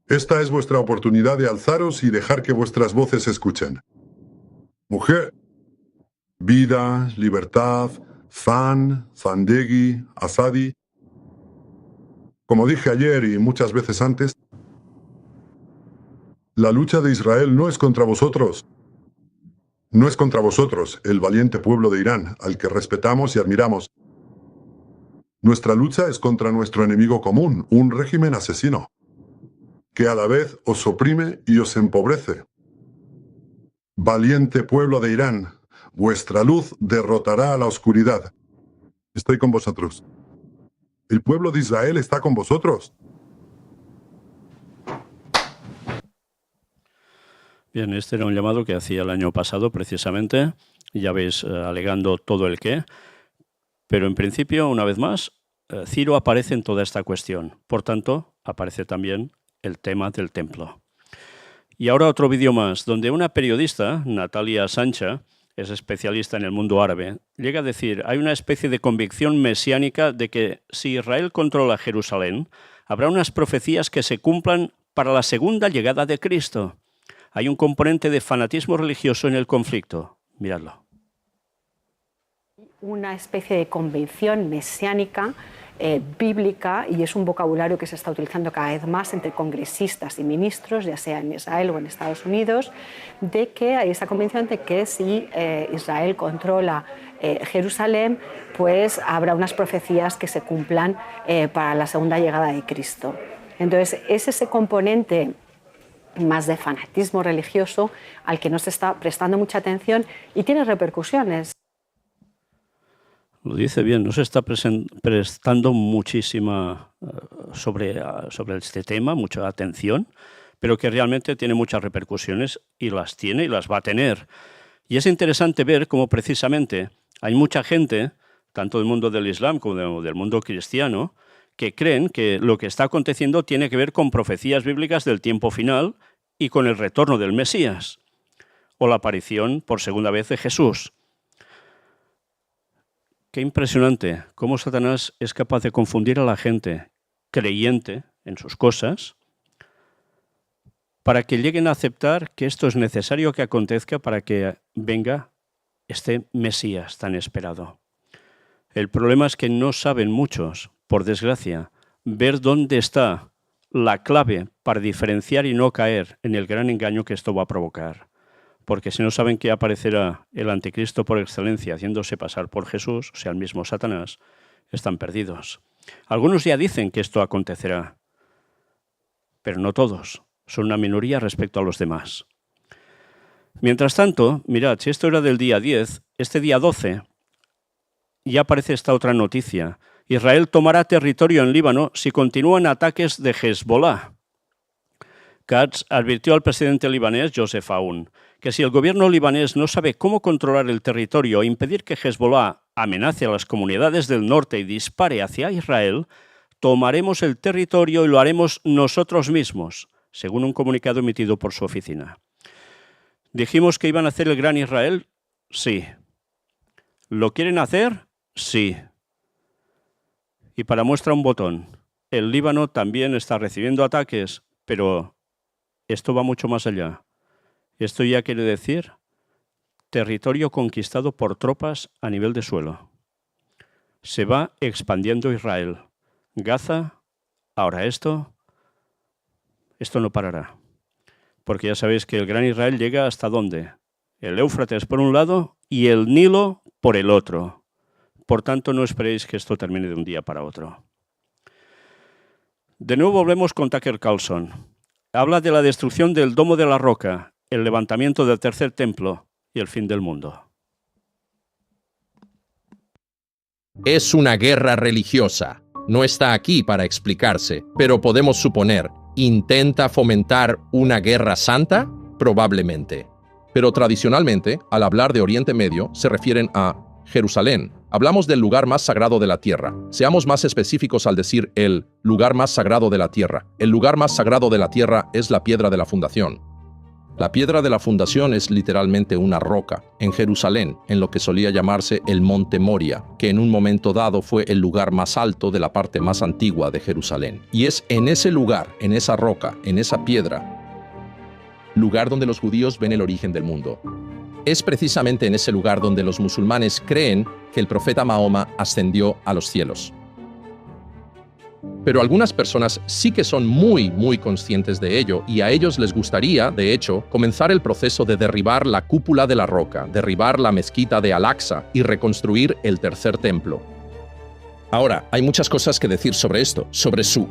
Esta es vuestra oportunidad de alzaros y dejar que vuestras voces se escuchen. Mujer, vida, libertad, Fan, Zandegi, Asadi. Como dije ayer y muchas veces antes, la lucha de Israel no es contra vosotros. No es contra vosotros, el valiente pueblo de Irán, al que respetamos y admiramos. Nuestra lucha es contra nuestro enemigo común, un régimen asesino, que a la vez os oprime y os empobrece. Valiente pueblo de Irán, vuestra luz derrotará a la oscuridad. Estoy con vosotros. El pueblo de Israel está con vosotros. Bien, este era un llamado que hacía el año pasado precisamente, ya veis, alegando todo el qué, pero en principio, una vez más, Ciro aparece en toda esta cuestión. Por tanto, aparece también el tema del templo. Y ahora otro vídeo más, donde una periodista, Natalia Sancha, es especialista en el mundo árabe, llega a decir, hay una especie de convicción mesiánica de que si Israel controla Jerusalén, habrá unas profecías que se cumplan para la segunda llegada de Cristo. Hay un componente de fanatismo religioso en el conflicto. Miradlo. Una especie de convención mesiánica bíblica, y es un vocabulario que se está utilizando cada vez más entre congresistas y ministros, ya sea en Israel o en Estados Unidos, de que hay esa convención de que si Israel controla Jerusalén, pues habrá unas profecías que se cumplan para la segunda llegada de Cristo. Entonces, es ese componente más de fanatismo religioso al que no se está prestando mucha atención y tiene repercusiones. Lo dice bien, no se está prestando muchísima sobre este tema, mucha atención, pero que realmente tiene muchas repercusiones y las tiene y las va a tener. Y es interesante ver cómo precisamente hay mucha gente, tanto del mundo del Islam como del mundo cristiano, que creen que lo que está aconteciendo tiene que ver con profecías bíblicas del tiempo final y con el retorno del Mesías, o la aparición por segunda vez de Jesús. Qué impresionante cómo Satanás es capaz de confundir a la gente creyente en sus cosas para que lleguen a aceptar que esto es necesario que acontezca para que venga este Mesías tan esperado. El problema es que no saben muchos, por desgracia, ver dónde está la clave para diferenciar y no caer en el gran engaño que esto va a provocar. Porque si no saben que aparecerá el anticristo por excelencia haciéndose pasar por Jesús, o sea, el mismo Satanás, están perdidos. Algunos ya dicen que esto acontecerá, pero no todos. Son una minoría respecto a los demás. Mientras tanto, mirad, si esto era del día 10, este día 12 ya aparece esta otra noticia. Israel tomará territorio en Líbano si continúan ataques de Hezbollah. Katz advirtió al presidente libanés, Joseph Aoun, que si el gobierno libanés no sabe cómo controlar el territorio e impedir que Hezbollah amenace a las comunidades del norte y dispare hacia Israel, tomaremos el territorio y lo haremos nosotros mismos, según un comunicado emitido por su oficina. ¿Dijimos que iban a hacer el gran Israel? Sí. ¿Lo quieren hacer? Sí. Y para muestra un botón, el Líbano también está recibiendo ataques, pero esto va mucho más allá. Esto ya quiere decir territorio conquistado por tropas a nivel de suelo. Se va expandiendo Israel. Gaza, ahora esto no parará. Porque ya sabéis que el gran Israel llega hasta ¿dónde? El Éufrates por un lado y el Nilo por el otro. Por tanto, no esperéis que esto termine de un día para otro. De nuevo volvemos con Tucker Carlson. Habla de la destrucción del Domo de la Roca, el levantamiento del tercer templo y el fin del mundo. Es una guerra religiosa. No está aquí para explicarse, pero podemos suponer, ¿intenta fomentar una guerra santa? Probablemente. Pero tradicionalmente, al hablar de Oriente Medio, se refieren a Jerusalén. Hablamos del lugar más sagrado de la tierra. Seamos más específicos al decir el lugar más sagrado de la tierra. El lugar más sagrado de la tierra es la piedra de la fundación. La piedra de la fundación es literalmente una roca, en Jerusalén, en lo que solía llamarse el Monte Moria, que en un momento dado fue el lugar más alto de la parte más antigua de Jerusalén. Y es en ese lugar, en esa roca, en esa piedra, lugar donde los judíos ven el origen del mundo. Es precisamente en ese lugar donde los musulmanes creen que el profeta Mahoma ascendió a los cielos. Pero algunas personas sí que son muy conscientes de ello y a ellos les gustaría, de hecho, comenzar el proceso de derribar la cúpula de la roca, derribar la mezquita de Al-Aqsa y reconstruir el tercer templo. Ahora, hay muchas cosas que decir sobre esto, sobre su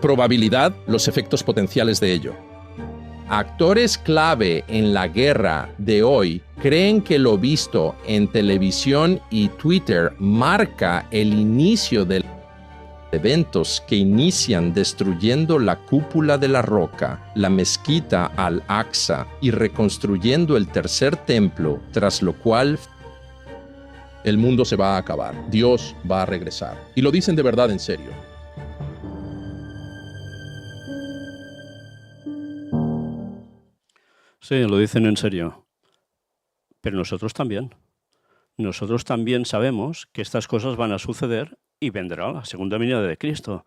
probabilidad, los efectos potenciales de ello. Actores clave en la guerra de hoy creen que lo visto en televisión y Twitter marca el inicio de eventos que inician destruyendo la cúpula de la roca, la mezquita Al-Aqsa y reconstruyendo el tercer templo, tras lo cual el mundo se va a acabar, Dios va a regresar. Y lo dicen de verdad en serio. Sí, lo dicen en serio. Pero nosotros también. Nosotros también sabemos que estas cosas van a suceder y vendrá la segunda venida de Cristo.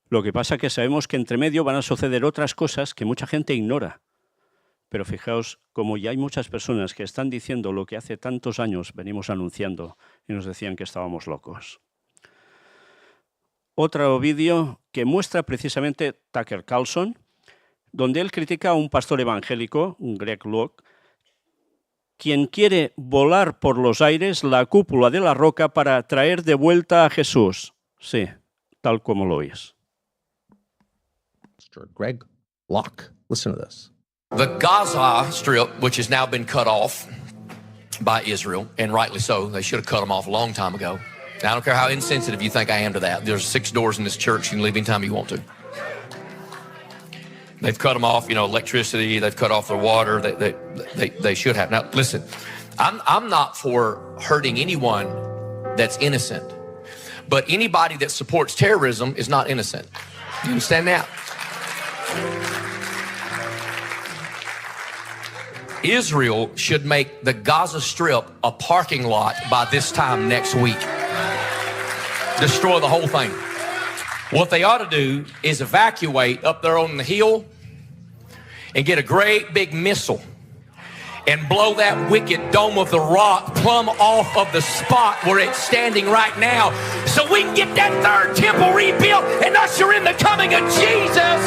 Lo que pasa es que sabemos que entre medio van a suceder otras cosas que mucha gente ignora. Pero fijaos, como ya hay muchas personas que están diciendo lo que hace tantos años venimos anunciando y nos decían que estábamos locos. Otro vídeo que muestra precisamente Tucker Carlson, donde él critica a un pastor evangélico, Greg Locke, quien quiere volar por los aires la cúpula de la roca para traer de vuelta a Jesús. Sí, tal como lo oís. Greg Locke, listen to this. The Gaza Strip, which has now been cut off by Israel, and rightly so, they should have cut them off a long time ago. I don't care how insensitive you think I am to that. There's 6 doors in this church. You can leave anytime you want to. They've cut them off, electricity. They've cut off their water. They should have. Now, listen, I'm not for hurting anyone that's innocent, but anybody that supports terrorism is not innocent. You understand that? Israel should make the Gaza Strip a parking lot by this time next week. Destroy the whole thing. What they ought to do is evacuate up there on the hill and get a great big missile and blow that wicked dome of the rock plumb off of the spot where it's standing right now. so we can get that third temple rebuilt and usher in the coming of Jesus.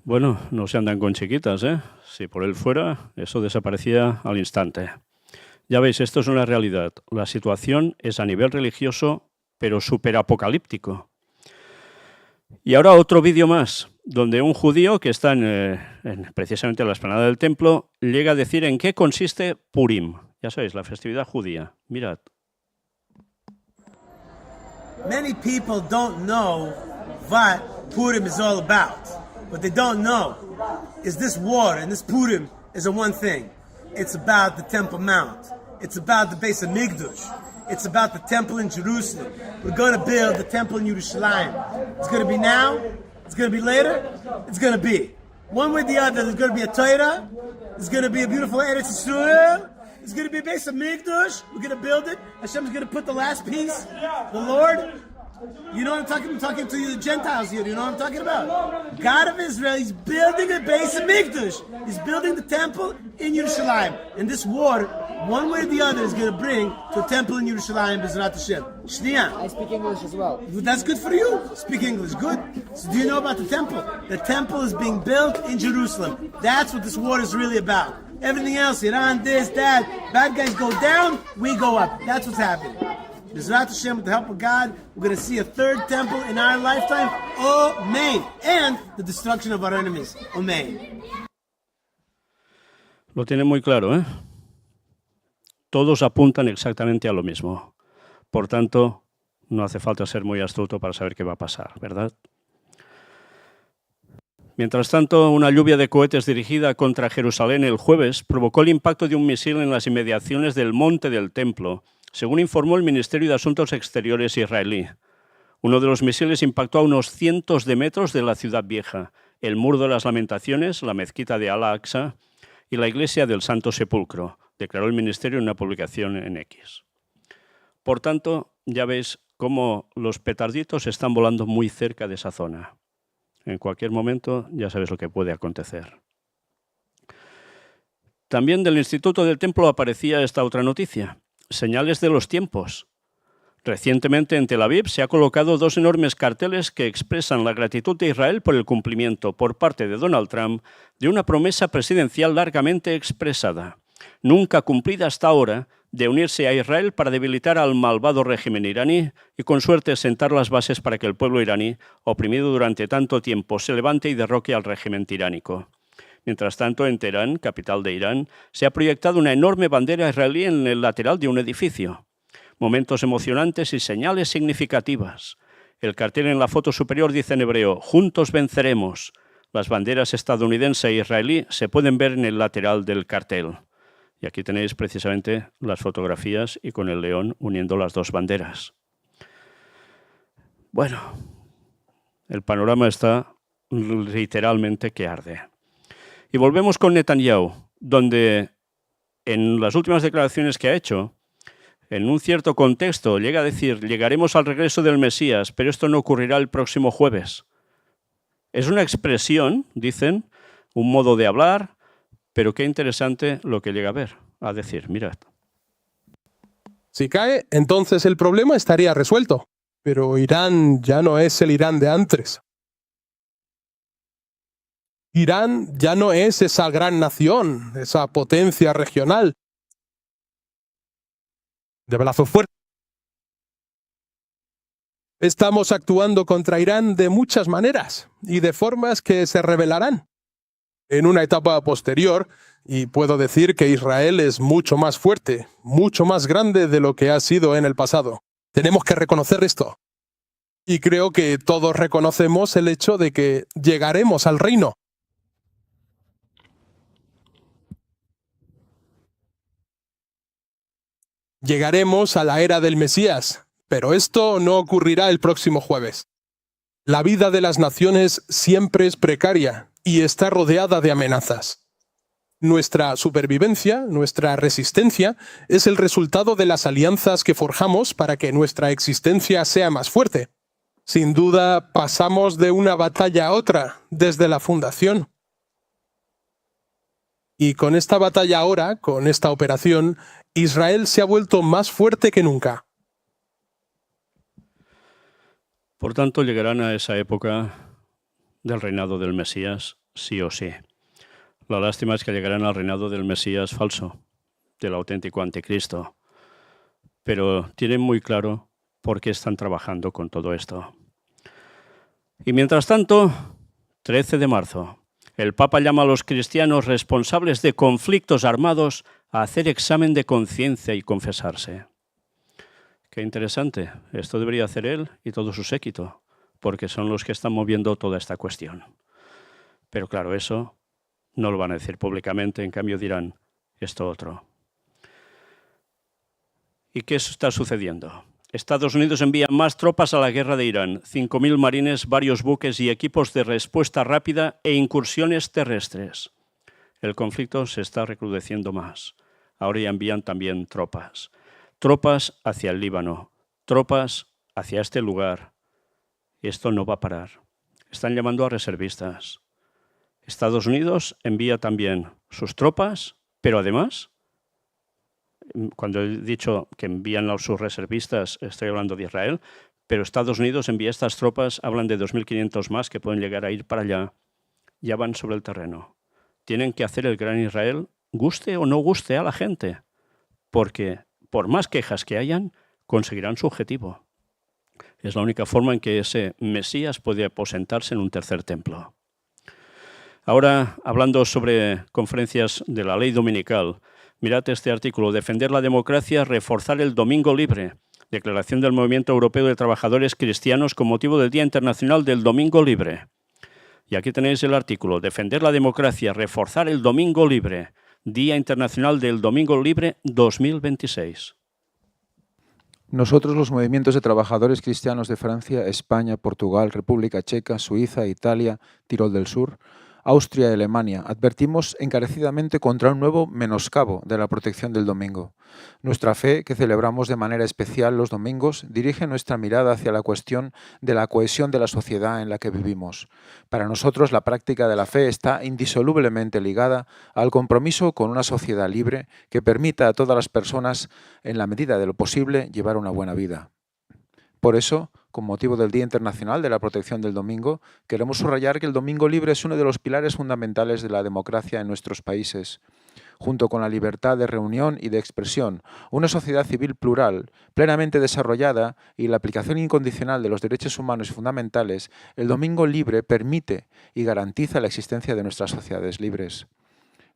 Bueno, no se andan con chiquitas, ¿eh? Si por él fuera, eso desaparecía al instante. Ya veis, esto es una realidad. La situación es a nivel religioso, pero superapocalíptico. Y ahora otro vídeo más, donde un judío que está precisamente en la explanada del templo llega a decir en qué consiste Purim. Ya sabéis, la festividad judía. Mirad. Many people don't know what Purim is all about. What they don't know is this war and this Purim is a one thing. It's about the Temple Mount. It's about the base of Migdush. It's about the temple in Jerusalem. We're going to build the temple in Yerushalayim. It's going to be now. It's going to be later. It's going to be. One way or the other, there's going to be a Torah. There's going to be a beautiful Eretz Yisrael. There's going to be a base of Migdush. We're going to build it. Hashem's going to put the last piece. The Lord. You know what I'm talking about? I'm talking to you, the Gentiles here. You know what I'm talking about? God of Israel, He's building a base of Mikdash. He's building the temple in Yerushalayim. And this war, one way or the other, is going to bring to a temple in Yerushalayim, B'ezrat Hashem. Shnia. I speak English as well. That's good for you. Speak English. Good. So do you know about the temple? The temple is being built in Jerusalem. That's what this war is really about. Everything else, Iran, this, that, bad guys go down, we go up. That's what's happening. B'ezrat Hashem, with the help of God, we're going to see a third temple in our lifetime. Amen. And the destruction of our enemies. Amen. Lo tienen muy claro, ¿eh? Todos apuntan exactamente a lo mismo. Por tanto, no hace falta ser muy astuto para saber qué va a pasar, ¿verdad? Mientras tanto, una lluvia de cohetes dirigida contra Jerusalén el jueves provocó el impacto de un misil en las inmediaciones del Monte del Templo, según informó el Ministerio de Asuntos Exteriores israelí. Uno de los misiles impactó a unos cientos de metros de la ciudad vieja, el Muro de las Lamentaciones, la mezquita de Al-Aqsa y la iglesia del Santo Sepulcro, declaró el Ministerio en una publicación en X. Por tanto, ya veis cómo los petarditos están volando muy cerca de esa zona. En cualquier momento ya sabes lo que puede acontecer. También del Instituto del Templo aparecía esta otra noticia. Señales de los tiempos. Recientemente en Tel Aviv se ha colocado dos enormes carteles que expresan la gratitud de Israel por el cumplimiento por parte de Donald Trump de una promesa presidencial largamente expresada, nunca cumplida hasta ahora, de unirse a Israel para debilitar al malvado régimen iraní y con suerte sentar las bases para que el pueblo iraní, oprimido durante tanto tiempo, se levante y derroque al régimen tiránico. Mientras tanto, en Teherán, capital de Irán, se ha proyectado una enorme bandera israelí en el lateral de un edificio. Momentos emocionantes y señales significativas. El cartel en la foto superior dice en hebreo, «Juntos venceremos». Las banderas estadounidense e israelí se pueden ver en el lateral del cartel. Y aquí tenéis precisamente las fotografías y con el león uniendo las dos banderas. Bueno, el panorama está literalmente que arde. Y volvemos con Netanyahu, donde en las últimas declaraciones que ha hecho, en un cierto contexto, llega a decir, llegaremos al regreso del Mesías, pero esto no ocurrirá el próximo jueves. Es una expresión, dicen, un modo de hablar, pero qué interesante lo que llega a decir, mirad. Si cae, entonces el problema estaría resuelto, pero Irán ya no es el Irán de antes. Irán ya no es esa gran nación, esa potencia regional de brazo fuerte. Estamos actuando contra Irán de muchas maneras y de formas que se revelarán en una etapa posterior, y puedo decir que Israel es mucho más fuerte, mucho más grande de lo que ha sido en el pasado. Tenemos que reconocer esto. Y creo que todos reconocemos el hecho de que llegaremos al reino. Llegaremos a la era del Mesías, pero esto no ocurrirá el próximo jueves. La vida de las naciones siempre es precaria y está rodeada de amenazas. Nuestra supervivencia, nuestra resistencia, es el resultado de las alianzas que forjamos para que nuestra existencia sea más fuerte. Sin duda, pasamos de una batalla a otra desde la fundación. Y con esta batalla ahora, con esta operación, Israel se ha vuelto más fuerte que nunca. Por tanto, llegarán a esa época del reinado del Mesías, sí o sí. La lástima es que llegarán al reinado del Mesías falso, del auténtico anticristo. Pero tienen muy claro por qué están trabajando con todo esto. Y mientras tanto, 13 de marzo, el Papa llama a los cristianos responsables de conflictos armados a hacer examen de conciencia y confesarse. Qué interesante. Esto debería hacer él y todo su séquito, porque son los que están moviendo toda esta cuestión. Pero claro, eso no lo van a decir públicamente, en cambio dirán esto otro. ¿Y qué está sucediendo? Estados Unidos envía más tropas a la guerra de Irán, 5.000 marines, varios buques y equipos de respuesta rápida e incursiones terrestres. El conflicto se está recrudeciendo más. Ahora ya envían también tropas. Tropas hacia el Líbano, tropas hacia este lugar. Esto no va a parar. Están llamando a reservistas. Estados Unidos envía también sus tropas, pero además, cuando he dicho que envían a sus reservistas, estoy hablando de Israel, pero Estados Unidos envía estas tropas, hablan de 2.500 más que pueden llegar a ir para allá, ya van sobre el terreno. Tienen que hacer el gran Israel, guste o no guste a la gente, porque por más quejas que hayan, conseguirán su objetivo. Es la única forma en que ese Mesías puede aposentarse en un tercer templo. Ahora, hablando sobre conferencias de la ley dominical, mirad este artículo, Defender la democracia, reforzar el domingo libre. Declaración del Movimiento Europeo de Trabajadores Cristianos con motivo del Día Internacional del Domingo Libre. Y aquí tenéis el artículo, Defender la democracia, reforzar el domingo libre. Día Internacional del Domingo Libre 2026. Nosotros, los movimientos de trabajadores cristianos de Francia, España, Portugal, República Checa, Suiza, Italia, Tirol del Sur, Austria y Alemania, advertimos encarecidamente contra un nuevo menoscabo de la protección del domingo. Nuestra fe, que celebramos de manera especial los domingos, dirige nuestra mirada hacia la cuestión de la cohesión de la sociedad en la que vivimos. Para nosotros, la práctica de la fe está indisolublemente ligada al compromiso con una sociedad libre que permita a todas las personas, en la medida de lo posible, llevar una buena vida. Por eso, con motivo del Día Internacional de la Protección del Domingo, queremos subrayar que el domingo libre es uno de los pilares fundamentales de la democracia en nuestros países. Junto con la libertad de reunión y de expresión, una sociedad civil plural, plenamente desarrollada y la aplicación incondicional de los derechos humanos y fundamentales, el domingo libre permite y garantiza la existencia de nuestras sociedades libres.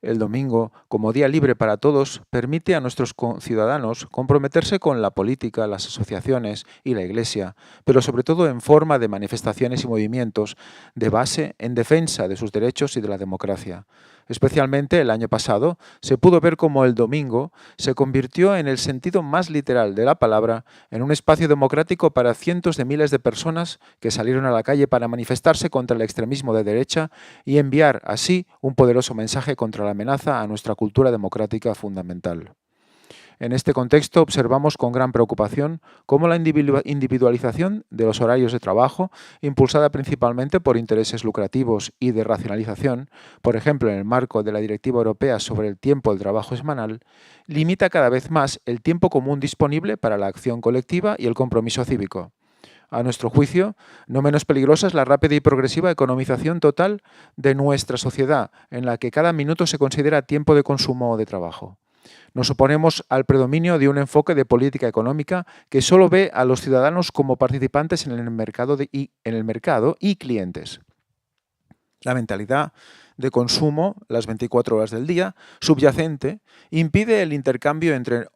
El domingo, como día libre para todos, permite a nuestros ciudadanos comprometerse con la política, las asociaciones y la Iglesia, pero sobre todo en forma de manifestaciones y movimientos de base en defensa de sus derechos y de la democracia. Especialmente el año pasado se pudo ver cómo el domingo se convirtió en el sentido más literal de la palabra en un espacio democrático para cientos de miles de personas que salieron a la calle para manifestarse contra el extremismo de derecha y enviar así un poderoso mensaje contra la amenaza a nuestra cultura democrática fundamental. En este contexto observamos con gran preocupación cómo la individualización de los horarios de trabajo, impulsada principalmente por intereses lucrativos y de racionalización, por ejemplo en el marco de la Directiva Europea sobre el tiempo del trabajo semanal, limita cada vez más el tiempo común disponible para la acción colectiva y el compromiso cívico. A nuestro juicio, no menos peligrosa es la rápida y progresiva economización total de nuestra sociedad, en la que cada minuto se considera tiempo de consumo o de trabajo. Nos oponemos al predominio de un enfoque de política económica que solo ve a los ciudadanos como participantes en el mercado y clientes. La mentalidad de consumo, las 24 horas del día, subyacente, impide el intercambio entre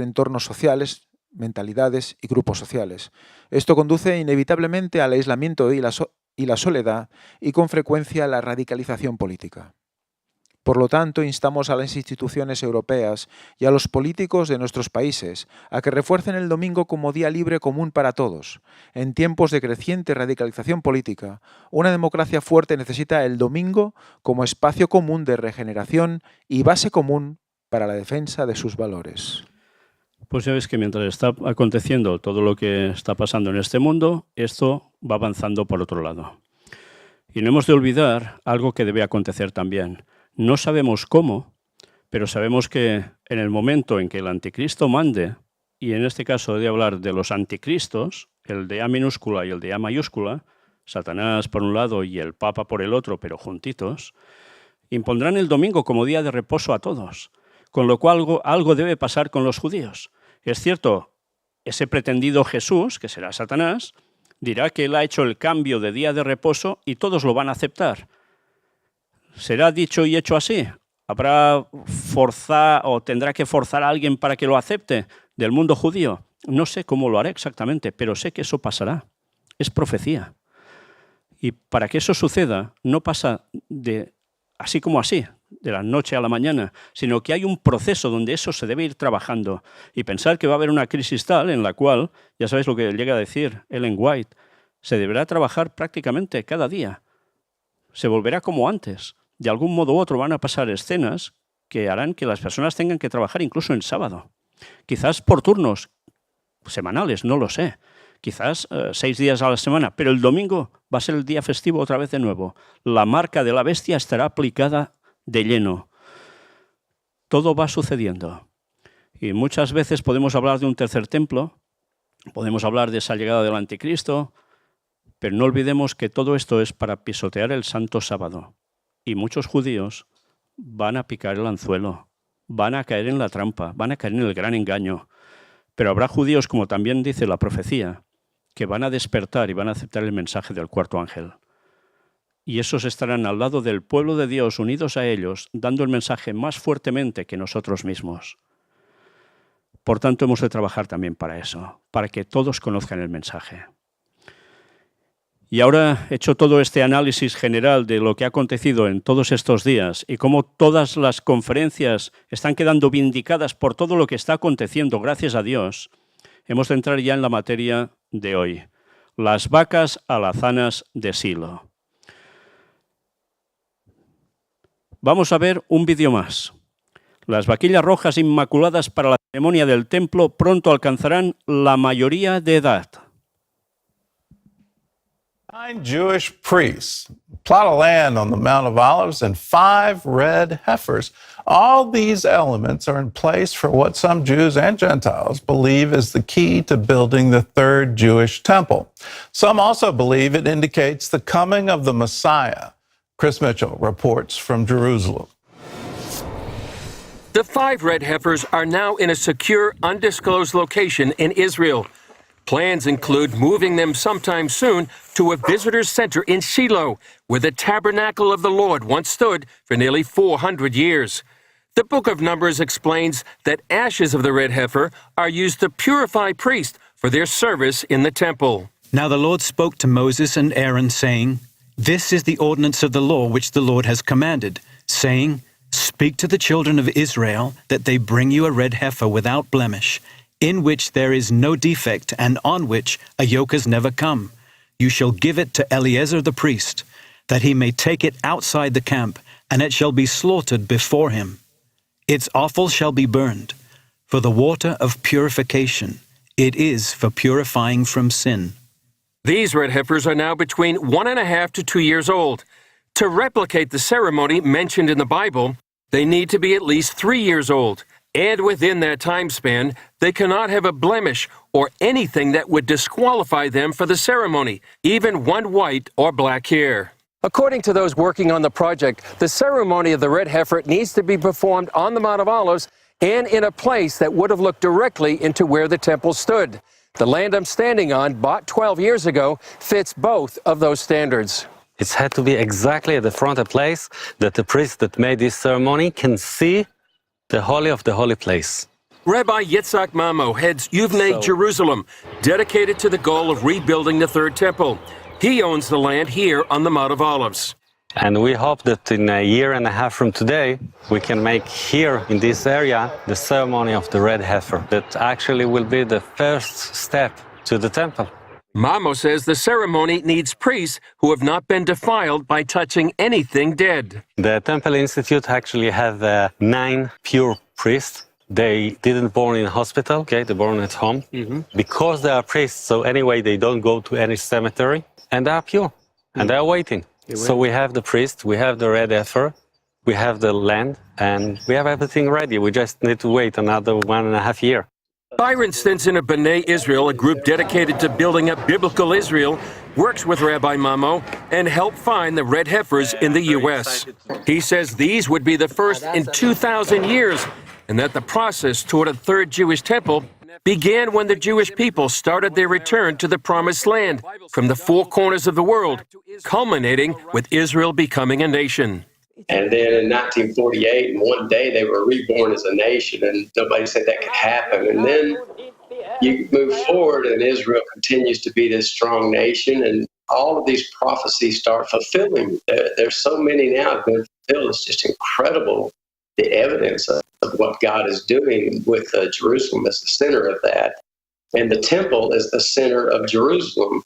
entornos sociales, mentalidades y grupos sociales. Esto conduce inevitablemente al aislamiento y la soledad y con frecuencia a la radicalización política. Por lo tanto, instamos a las instituciones europeas y a los políticos de nuestros países a que refuercen el domingo como día libre común para todos. En tiempos de creciente radicalización política, una democracia fuerte necesita el domingo como espacio común de regeneración y base común para la defensa de sus valores. Pues ya ves que mientras está aconteciendo todo lo que está pasando en este mundo, esto va avanzando por otro lado. Y no hemos de olvidar algo que debe acontecer también. No sabemos cómo, Pero sabemos que en el momento en que el anticristo mande, y en este caso he de hablar de los anticristos, el de A minúscula y el de A mayúscula, Satanás por un lado y el Papa por el otro, pero juntitos, impondrán el domingo como día de reposo a todos, con lo cual algo debe pasar con los judíos. Es cierto, ese pretendido Jesús, que será Satanás, dirá que él ha hecho el cambio de día de reposo y todos lo van a aceptar. ¿Será dicho y hecho así? ¿Habrá forzar o tendrá que forzar a alguien para que lo acepte del mundo judío? No sé cómo lo hará exactamente, pero sé que eso pasará. Es profecía. Y para que eso suceda, no pasa de así como así, de la noche a la mañana, sino que hay un proceso donde eso se debe ir trabajando. Y pensar que va a haber una crisis tal en la cual, ya sabéis lo que llega a decir Ellen White, se deberá trabajar prácticamente cada día. Se volverá como antes. De algún modo u otro van a pasar escenas que harán que las personas tengan que trabajar incluso en sábado. Quizás por turnos semanales, no lo sé. Quizás 6 días a la semana, pero el domingo va a ser el día festivo otra vez de nuevo. La marca de la bestia estará aplicada de lleno. Todo va sucediendo. Y muchas veces podemos hablar de un tercer templo, podemos hablar de esa llegada del anticristo, pero no olvidemos que todo esto es para pisotear el santo sábado. Y muchos judíos van a picar el anzuelo, van a caer en la trampa, van a caer en el gran engaño. Pero habrá judíos, como también dice la profecía, que van a despertar y van a aceptar el mensaje del cuarto ángel. Y esos estarán al lado del pueblo de Dios, unidos a ellos, dando el mensaje más fuertemente que nosotros mismos. Por tanto, hemos de trabajar también para eso, para que todos conozcan el mensaje. Y ahora, hecho todo este análisis general de lo que ha acontecido en todos estos días y cómo todas las conferencias están quedando vindicadas por todo lo que está aconteciendo, gracias a Dios, hemos de entrar ya en la materia de hoy. Las vacas alazanas de Silo. Vamos a ver un vídeo más. Las vaquillas rojas inmaculadas para la ceremonia del templo pronto alcanzarán la mayoría de edad. 9 Jewish priests, plot of land on the Mount of Olives, and 5 red heifers. All these elements are in place for what some Jews and Gentiles believe is the key to building the third Jewish temple. Some also believe it indicates the coming of the Messiah. Chris Mitchell reports from Jerusalem. The 5 red heifers are now in a secure, undisclosed location in Israel. Plans include moving them sometime soon to a visitor's center in Shiloh, where the tabernacle of the Lord once stood for nearly 400 years. The book of Numbers explains that ashes of the red heifer are used to purify priests for their service in the temple. Now the Lord spoke to Moses and Aaron, saying, "This is the ordinance of the law which the Lord has commanded, saying, Speak to the children of Israel that they bring you a red heifer without blemish, in which there is no defect, and on which a yoke has never come. You shall give it to Eleazar the priest, that he may take it outside the camp, and it shall be slaughtered before him. Its offal shall be burned, for the water of purification. It is for purifying from sin." These red heifers are now between 1.5 to 2 years old. To replicate the ceremony mentioned in the Bible, they need to be at least 3 years old. And within that time span, they cannot have a blemish or anything that would disqualify them for the ceremony, even one white or black hair. According to those working on the project, the ceremony of the red heifer needs to be performed on the Mount of Olives and in a place that would have looked directly into where the temple stood. The land I'm standing on, bought 12 years ago, fits both of those standards. It's had to be exactly at the front of the place that the priest that made this ceremony can see the Holy of the Holy Place. Rabbi Yitzhak Mamo heads Yuvnei Jerusalem, dedicated to the goal of rebuilding the third temple. He owns the land here on the Mount of Olives. And we hope that in a year and a half from today, we can make here in this area the ceremony of the red heifer. That actually will be the first step to the temple. Mamo says the ceremony needs priests who have not been defiled by touching anything dead. The Temple Institute actually have 9 pure priests. They didn't born in a hospital, okay? They born at home. Because they are priests, so anyway, they don't go to any cemetery, and they are pure, and they are waiting. So we have the priest, we have the red heifer, We have the land and we have everything ready. We just need to wait another 1.5 years. Byron Stinson of B'nai Israel, a group dedicated to building up biblical Israel, works with Rabbi Mamo and helped find the red heifers in the U.S. He says these would be the first in 2,000 years, and that the process toward a third Jewish temple began when the Jewish people started their return to the Promised Land from the four corners of the world, culminating with Israel becoming a nation. And then in 1948, in one day, they were reborn as a nation, and nobody said that could happen. And then you move forward, and Israel continues to be this strong nation, and all of these prophecies start fulfilling. There's so many now that have been fulfilled. It's just incredible, the evidence of what God is doing with Jerusalem as the center of that. And the temple is the center of Jerusalem.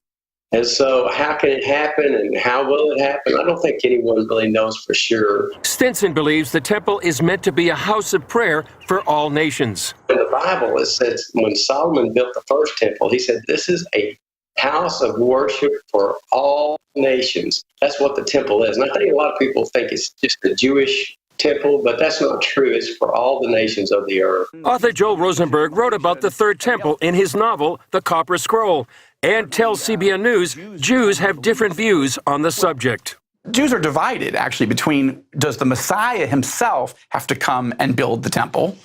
And so how can it happen and how will it happen? I don't think anyone really knows for sure. Stinson believes the temple is meant to be a house of prayer for all nations. In the Bible, it says when Solomon built the first temple, he said, this is a house of worship for all nations. That's what the temple is. And I think a lot of people think it's just a Jewish temple, but that's not true. It's for all the nations of the earth. Author Joel Rosenberg wrote about the Third Temple in his novel, The Copper Scroll, and tells CBN News Jews have different views on the subject. Jews are divided, actually, between does the Messiah himself have to come and build the temple,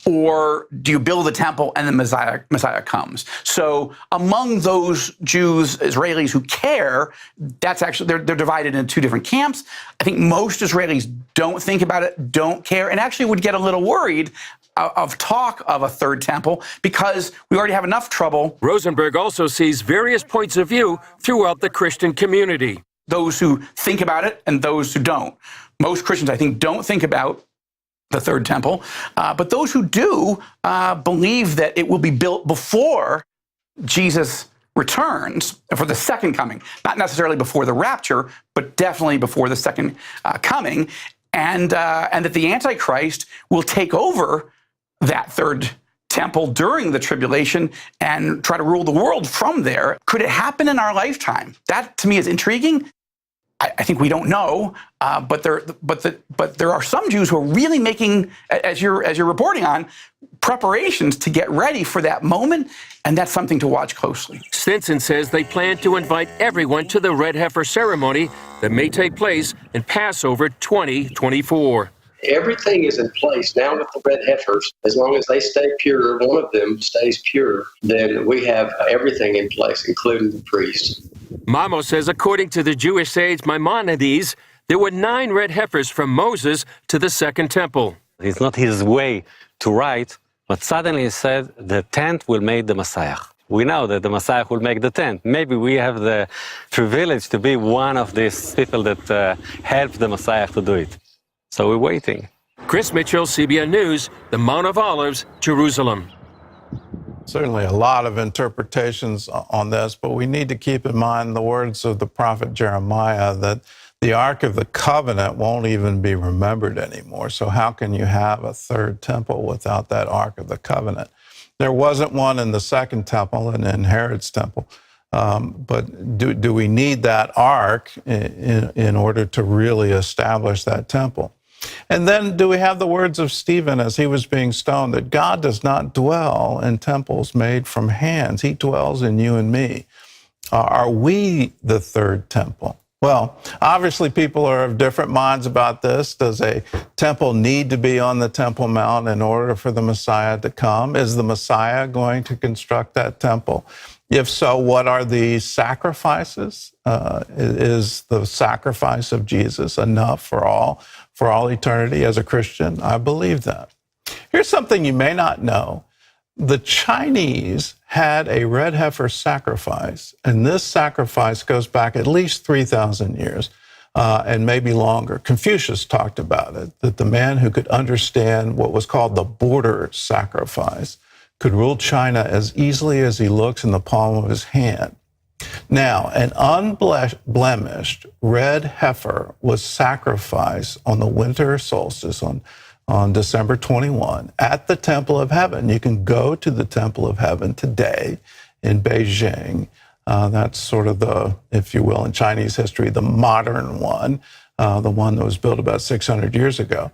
or do you build the temple and the Messiah comes? So among those Jews, Israelis who care, that's actually, they're divided into two different camps. I think most Israelis don't think about it, don't care, and actually would get a little worried of talk of a third temple because we already have enough trouble. Rosenberg also sees various points of view throughout the Christian community. Those who think about it and those who don't. Most Christians, I think, don't think about the third temple, but those who do believe that it will be built before Jesus returns for the second coming, not necessarily before the rapture, but definitely before the second coming, and that the Antichrist will take over that third temple during the tribulation and try to rule the world from there. Could it happen in our lifetime? That to me is intriguing. I think we don't know, but there are some Jews who are really making, as you're reporting on, preparations to get ready for that moment, and that's something to watch closely. Stinson says they plan to invite everyone to the red heifer ceremony that may take place in Passover 2024. Everything is in place now with the red heifers. As long as they stay pure, one of them stays pure, then we have everything in place, including the priest. Mamo says, according to the Jewish sage Maimonides, there were 9 red heifers from Moses to the second temple. It's not his way to write, but suddenly he said the tent will make the Messiah. We know that the Messiah will make the tent. Maybe we have the privilege to be one of these people that help the Messiah to do it. So we're waiting. Chris Mitchell, CBN News, the Mount of Olives, Jerusalem. Certainly a lot of interpretations on this, but we need to keep in mind the words of the prophet Jeremiah that the Ark of the Covenant won't even be remembered anymore. So how can you have a third temple without that Ark of the Covenant? There wasn't one in the second temple and in Herod's temple. But do we need that Ark in order to really establish that temple? And then do we have the words of Stephen as he was being stoned, that God does not dwell in temples made from hands. He dwells in you and me. Are we the third temple? Well, obviously people are of different minds about this. Does a temple need to be on the Temple Mount in order for the Messiah to come? Is the Messiah going to construct that temple? If so, what are the sacrifices? Is the sacrifice of Jesus enough for all eternity? As a Christian, I believe that. Here's something you may not know. The Chinese had a red heifer sacrifice, and this sacrifice goes back at least 3,000 years, and maybe longer. Confucius talked about it, that the man who could understand what was called the border sacrifice could rule China as easily as he looks in the palm of his hand. Now, an unblemished red heifer was sacrificed on the winter solstice on December 21 at the Temple of Heaven. You can go to the Temple of Heaven today in Beijing That's sort of the, if you will, in Chinese history, the modern one, the one that was built about 600 years ago.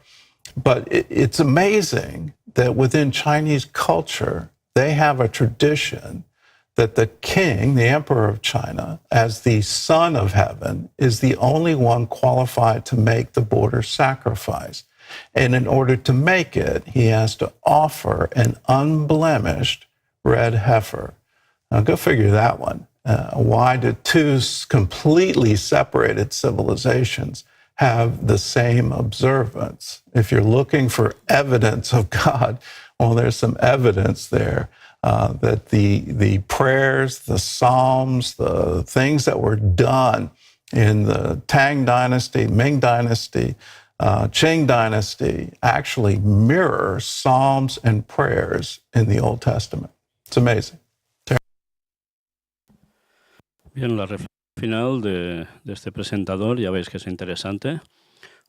But it's amazing that within Chinese culture, they have a tradition that the king, the emperor of China, as the son of heaven, is the only one qualified to make the border sacrifice. And in order to make it, he has to offer an unblemished red heifer. Now, go figure that one. Why did two completely separated civilizations have the same observance? If you're looking for evidence of God, well, there's some evidence there that the prayers, the psalms, the things that were done in the Tang Dynasty, Ming Dynasty, Qing Dynasty actually mirror psalms and prayers in the Old Testament. It's amazing. Bien, la reflexión final de este presentador, ya veis que es interesante,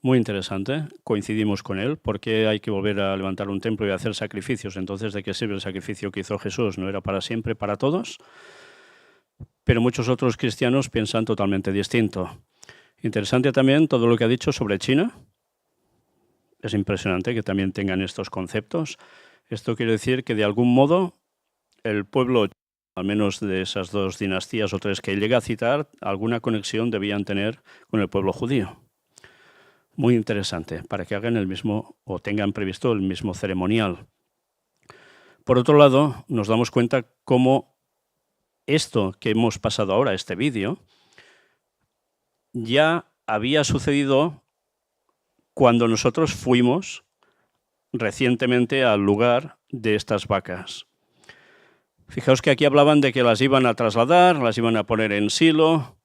muy interesante, coincidimos con él, porque hay que volver a levantar un templo y hacer sacrificios. Entonces, ¿de qué sirve el sacrificio que hizo Jesús? ¿No era para siempre, para todos? Pero muchos otros cristianos piensan totalmente distinto. Interesante también todo lo que ha dicho sobre China. Es impresionante que también tengan estos conceptos. Esto quiere decir que de algún modo el pueblo, al menos de esas dos dinastías o tres que llega a citar, alguna conexión debían tener con el pueblo judío. Muy interesante, para que hagan el mismo o tengan previsto el mismo ceremonial. Por otro lado, nos damos cuenta cómo esto que hemos pasado ahora, este vídeo, ya había sucedido cuando nosotros fuimos recientemente al lugar de estas vacas. Fijaos que aquí hablaban de que las iban a trasladar, las iban a poner en Silo,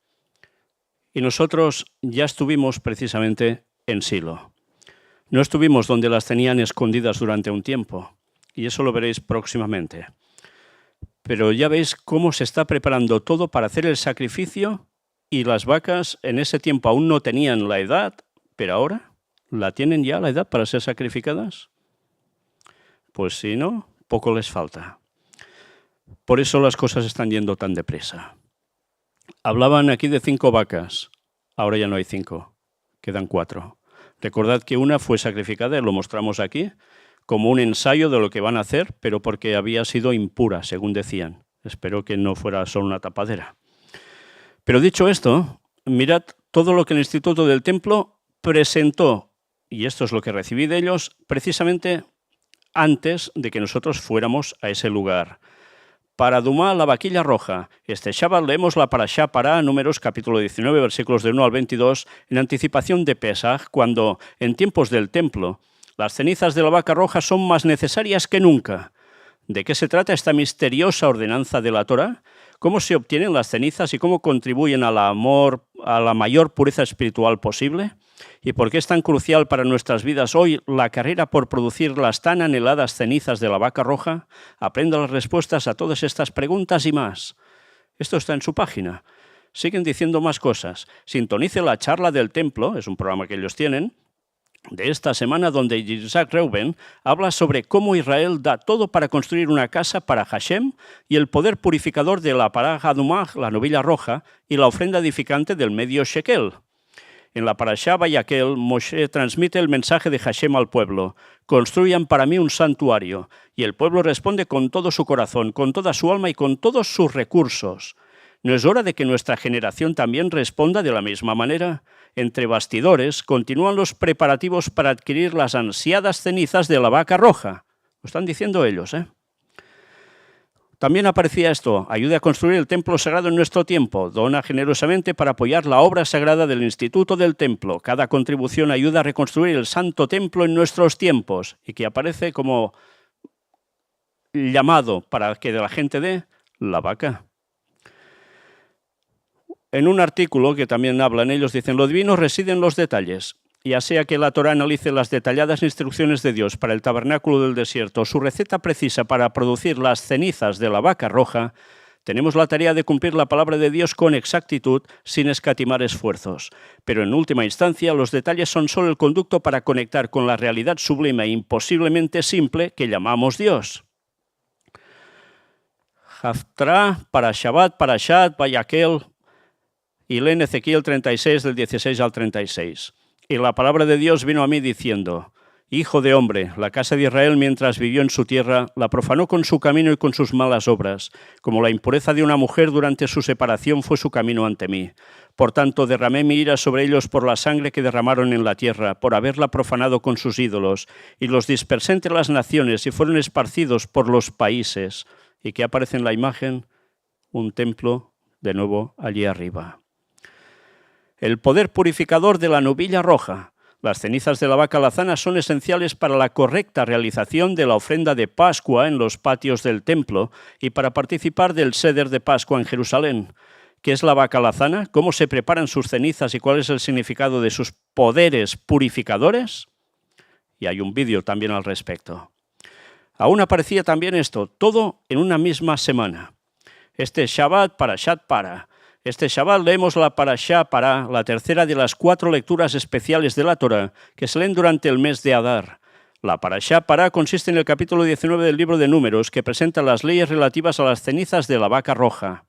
y nosotros ya estuvimos precisamente en Silo. No estuvimos donde las tenían escondidas durante un tiempo, y eso lo veréis próximamente. Pero ya veis cómo se está preparando todo para hacer el sacrificio, y las vacas en ese tiempo aún no tenían la edad, pero ahora la tienen ya la edad para ser sacrificadas. Pues si no, poco les falta. Por eso las cosas están yendo tan deprisa. Hablaban aquí de 5 vacas, ahora ya no hay 5, quedan 4. Recordad que una fue sacrificada, y lo mostramos aquí, como un ensayo de lo que van a hacer, pero porque había sido impura, según decían. Espero que no fuera solo una tapadera. Pero dicho esto, mirad todo lo que el Instituto del Templo presentó, y esto es lo que recibí de ellos, precisamente antes de que nosotros fuéramos a ese lugar. Para Dumá, la vaquilla roja. Este Shabbat leemos la Parashá Pará, Números capítulo 19, versículos del 1 al 22, en anticipación de Pesaj, cuando, en tiempos del templo, las cenizas de la vaca roja son más necesarias que nunca. ¿De qué se trata esta misteriosa ordenanza de la Torá? ¿Cómo se obtienen las cenizas y cómo contribuyen a la mayor pureza espiritual posible? ¿Y por qué es tan crucial para nuestras vidas hoy la carrera por producir las tan anheladas cenizas de la vaca roja? Aprenda las respuestas a todas estas preguntas y más. Esto está en su página. Siguen diciendo más cosas. Sintonice la charla del templo, es un programa que ellos tienen, de esta semana, donde Isaac Reuben habla sobre cómo Israel da todo para construir una casa para Hashem y el poder purificador de la Pará Hadumah, la novilla roja, y la ofrenda edificante del medio shekel. En la Parashá Vayakhel, Moshe transmite el mensaje de Hashem al pueblo: construyan para mí un santuario. Y el pueblo responde con todo su corazón, con toda su alma y con todos sus recursos. ¿No es hora de que nuestra generación también responda de la misma manera? Entre bastidores, continúan los preparativos para adquirir las ansiadas cenizas de la vaca roja. Lo están diciendo ellos, ¿eh? También aparecía esto: ayude a construir el templo sagrado en nuestro tiempo. Dona generosamente para apoyar la obra sagrada del Instituto del Templo. Cada contribución ayuda a reconstruir el santo templo en nuestros tiempos. Y que aparece como llamado para que la gente dé la vaca. En un artículo que también hablan ellos, dicen: lo divino reside en los detalles. Ya sea que la Torá analice las detalladas instrucciones de Dios para el tabernáculo del desierto, su receta precisa para producir las cenizas de la vaca roja, tenemos la tarea de cumplir la palabra de Dios con exactitud, sin escatimar esfuerzos. Pero en última instancia, los detalles son solo el conducto para conectar con la realidad sublime e imposiblemente simple que llamamos Dios. Haftará, para Shabbat, Parashat, Vayakhel, y leen Ezequiel 36 del 16 al 36. Y la palabra de Dios vino a mí diciendo: Hijo de hombre, la casa de Israel mientras vivió en su tierra la profanó con su camino y con sus malas obras, como la impureza de una mujer durante su separación fue su camino ante mí. Por tanto, derramé mi ira sobre ellos por la sangre que derramaron en la tierra, por haberla profanado con sus ídolos, y los dispersé entre las naciones y fueron esparcidos por los países. ¿Y qué aparece en la imagen? Un templo de nuevo allí arriba. El poder purificador de la novilla roja. Las cenizas de la vaca alazana son esenciales para la correcta realización de la ofrenda de Pascua en los patios del templo y para participar del Seder de Pascua en Jerusalén. ¿Qué es la vaca alazana? ¿Cómo se preparan sus cenizas y cuál es el significado de sus poderes purificadores? Y hay un vídeo también al respecto. Aún aparecía también esto, todo en una misma semana. Este Shabbat, Parashat Para. Este Shabbat leemos la Parashá Para, la tercera de las 4 lecturas especiales de la Torá que se leen durante el mes de Adar. La Parashá Para consiste en el capítulo 19 del libro de Números, que presenta las leyes relativas a las cenizas de la vaca roja.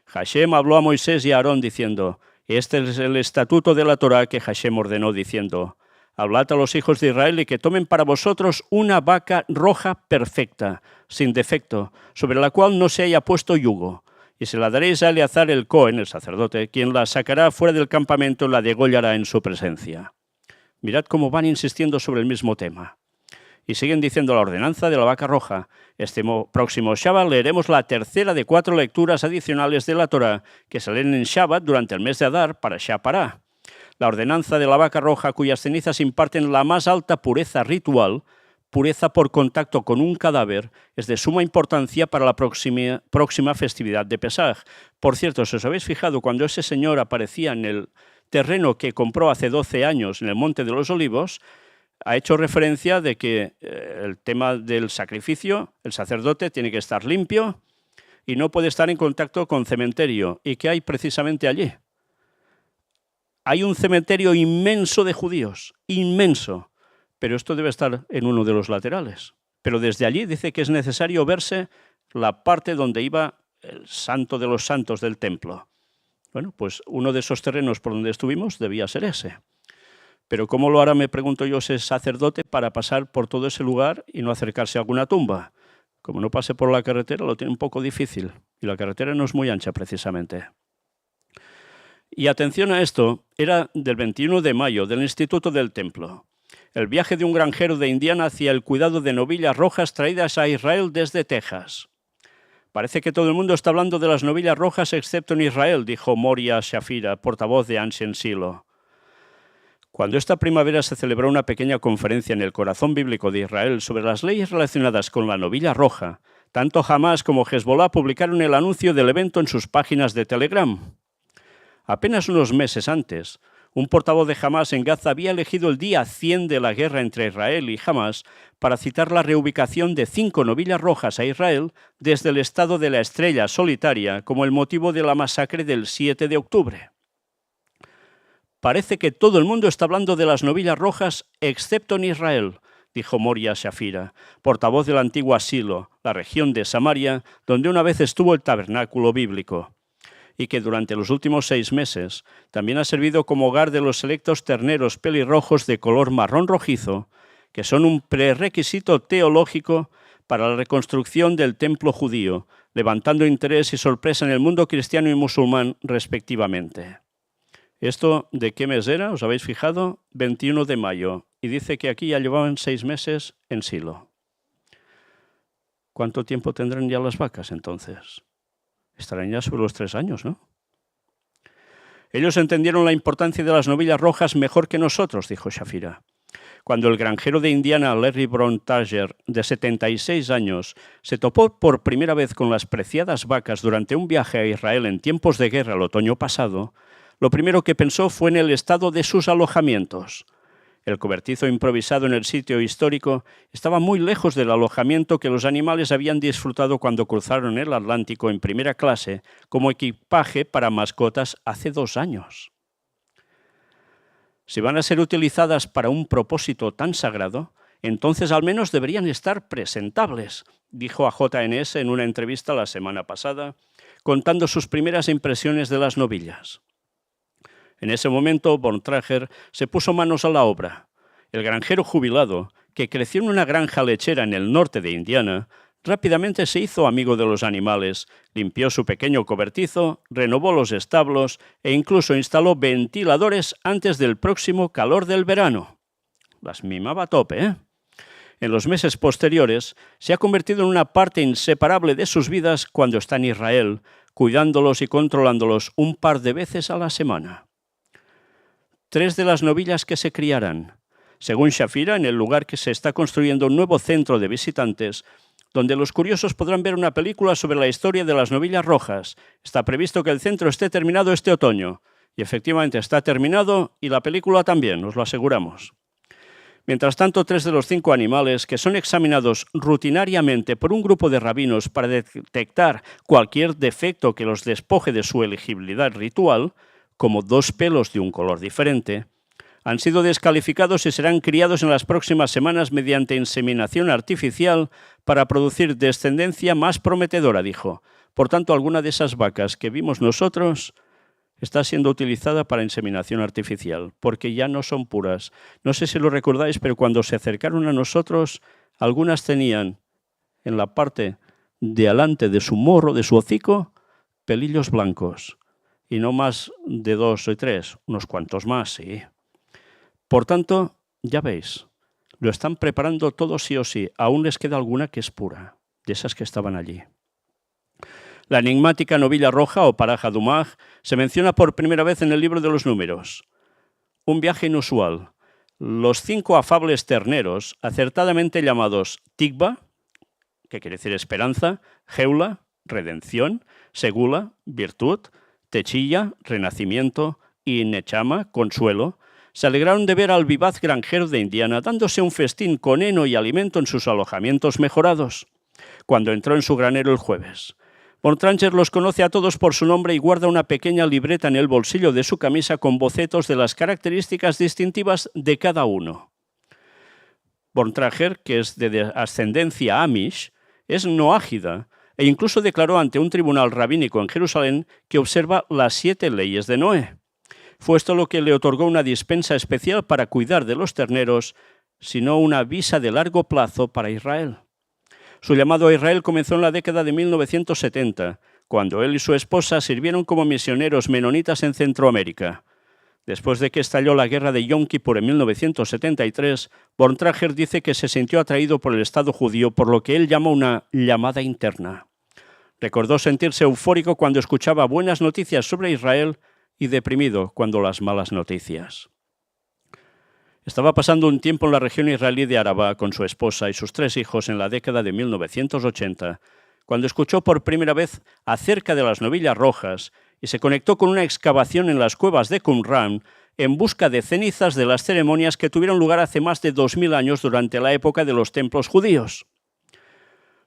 Hashem habló a Moisés y a Aarón diciendo: Este es el estatuto de la Torá que Hashem ordenó diciendo: Hablad a los hijos de Israel y que tomen para vosotros una vaca roja perfecta, sin defecto, sobre la cual no se haya puesto yugo. Y se la daréis a Eleazar el Cohen, el sacerdote, quien la sacará fuera del campamento y la degollará en su presencia. Mirad cómo van insistiendo sobre el mismo tema. Y siguen diciendo la ordenanza de la vaca roja. Este próximo Shabbat leeremos la tercera de 4 lecturas adicionales de la Torá que se leen en Shabbat durante el mes de Adar, Parashá Pará. La ordenanza de la vaca roja, cuyas cenizas imparten la más alta pureza ritual, pureza por contacto con un cadáver, es de suma importancia para la próxima festividad de Pesaj. Por cierto, si os habéis fijado, cuando ese señor aparecía en el terreno que compró hace 12 años en el Monte de los Olivos, ha hecho referencia de que el tema del sacrificio, el sacerdote tiene que estar limpio y no puede estar en contacto con cementerio. ¿Y qué hay precisamente allí? Hay un cementerio inmenso de judíos, inmenso. Pero esto debe estar en uno de los laterales. Pero desde allí dice que es necesario verse la parte donde iba el santo de los santos del templo. Bueno, pues uno de esos terrenos por donde estuvimos debía ser ese. Pero ¿cómo lo hará, me pregunto yo, ese sacerdote para pasar por todo ese lugar y no acercarse a alguna tumba? Como no pase por la carretera, lo tiene un poco difícil. Y la carretera no es muy ancha, precisamente. Y atención a esto, era del 21 de mayo, del Instituto del Templo. El viaje de un granjero de Indiana hacia el cuidado de novillas rojas traídas a Israel desde Texas. Parece que todo el mundo está hablando de las novillas rojas excepto en Israel, dijo Moria Shafira, portavoz de Ancient Silo. Cuando esta primavera se celebró una pequeña conferencia en el corazón bíblico de Israel sobre las leyes relacionadas con la novilla roja, tanto Hamas como Hezbollah publicaron el anuncio del evento en sus páginas de Telegram. Apenas unos meses antes, un portavoz de Hamas en Gaza había elegido el día 100 de la guerra entre Israel y Hamas para citar la reubicación de 5 novillas rojas a Israel desde el estado de la Estrella Solitaria como el motivo de la masacre del 7 de octubre. Parece que todo el mundo está hablando de las novillas rojas excepto en Israel, dijo Moria Shafira, portavoz del antiguo Silo, la región de Samaria, donde una vez estuvo el tabernáculo bíblico, y que durante los últimos 6 meses también ha servido como hogar de los selectos terneros pelirrojos de color marrón rojizo, que son un prerequisito teológico para la reconstrucción del templo judío, levantando interés y sorpresa en el mundo cristiano y musulmán respectivamente. ¿Esto de qué mes era? ¿Os habéis fijado? 21 de mayo. Y dice que aquí ya llevaban 6 meses en Silo. ¿Cuánto tiempo tendrán ya las vacas entonces? Estarán ya sobre los 3 años, ¿no? Ellos entendieron la importancia de las novillas rojas mejor que nosotros, dijo Shafira. Cuando el granjero de Indiana, Larry Brontager, de 76 años, se topó por primera vez con las preciadas vacas durante un viaje a Israel en tiempos de guerra el otoño pasado, lo primero que pensó fue en el estado de sus alojamientos. El cobertizo improvisado en el sitio histórico estaba muy lejos del alojamiento que los animales habían disfrutado cuando cruzaron el Atlántico en primera clase como equipaje para mascotas hace 2 años. Si van a ser utilizadas para un propósito tan sagrado, entonces al menos deberían estar presentables, dijo a JNS en una entrevista la semana pasada, contando sus primeras impresiones de las novillas. En ese momento, Bontrager se puso manos a la obra. El granjero jubilado, que creció en una granja lechera en el norte de Indiana, rápidamente se hizo amigo de los animales, limpió su pequeño cobertizo, renovó los establos e incluso instaló ventiladores antes del próximo calor del verano. Las mimaba a tope, ¿eh? En los meses posteriores, se ha convertido en una parte inseparable de sus vidas cuando está en Israel, cuidándolos y controlándolos un par de veces a la semana. 3 de las novillas que se criarán. Según Shafira, en el lugar que se está construyendo un nuevo centro de visitantes, donde los curiosos podrán ver una película sobre la historia de las novillas rojas. Está previsto que el centro esté terminado este otoño. Y efectivamente está terminado y la película también, os lo aseguramos. Mientras tanto, 3 de los 5 animales que son examinados rutinariamente por un grupo de rabinos para detectar cualquier defecto que los despoje de su elegibilidad ritual, como 2 pelos de un color diferente, han sido descalificados y serán criados en las próximas semanas mediante inseminación artificial para producir descendencia más prometedora, dijo. Por tanto, alguna de esas vacas que vimos nosotros está siendo utilizada para inseminación artificial, porque ya no son puras. No sé si lo recordáis, pero cuando se acercaron a nosotros, algunas tenían en la parte de adelante de su morro, de su hocico, pelillos blancos. Y no más de 2 o 3, unos cuantos más, sí. Por tanto, ya veis, lo están preparando todo sí o sí. Aún les queda alguna que es pura, de esas que estaban allí. La enigmática novilla roja o Paraja Dumag se menciona por primera vez en el libro de los números. Un viaje inusual. Los 5 afables terneros, acertadamente llamados Tikva, que quiere decir esperanza, Geula, redención, Segula, virtud, Techilla, renacimiento, y Nechama, consuelo, se alegraron de ver al vivaz granjero de Indiana dándose un festín con heno y alimento en sus alojamientos mejorados, cuando entró en su granero el jueves. Bontrager los conoce a todos por su nombre y guarda una pequeña libreta en el bolsillo de su camisa con bocetos de las características distintivas de cada uno. Bontrager, que es de ascendencia Amish, es noágida e incluso declaró ante un tribunal rabínico en Jerusalén que observa las 7 leyes de Noé. Fue esto lo que le otorgó una dispensa especial para cuidar de los terneros, sino una visa de largo plazo para Israel. Su llamado a Israel comenzó en la década de 1970, cuando él y su esposa sirvieron como misioneros menonitas en Centroamérica. Después de que estalló la guerra de Yom Kippur en 1973, Bontrager dice que se sintió atraído por el Estado judío por lo que él llama una llamada interna. Recordó sentirse eufórico cuando escuchaba buenas noticias sobre Israel y deprimido cuando las malas noticias. Estaba pasando un tiempo en la región israelí de Arabá con su esposa y sus 3 hijos en la década de 1980, cuando escuchó por primera vez acerca de las novillas rojas y se conectó con una excavación en las cuevas de Qumran en busca de cenizas de las ceremonias que tuvieron lugar hace más de 2000 años durante la época de los templos judíos.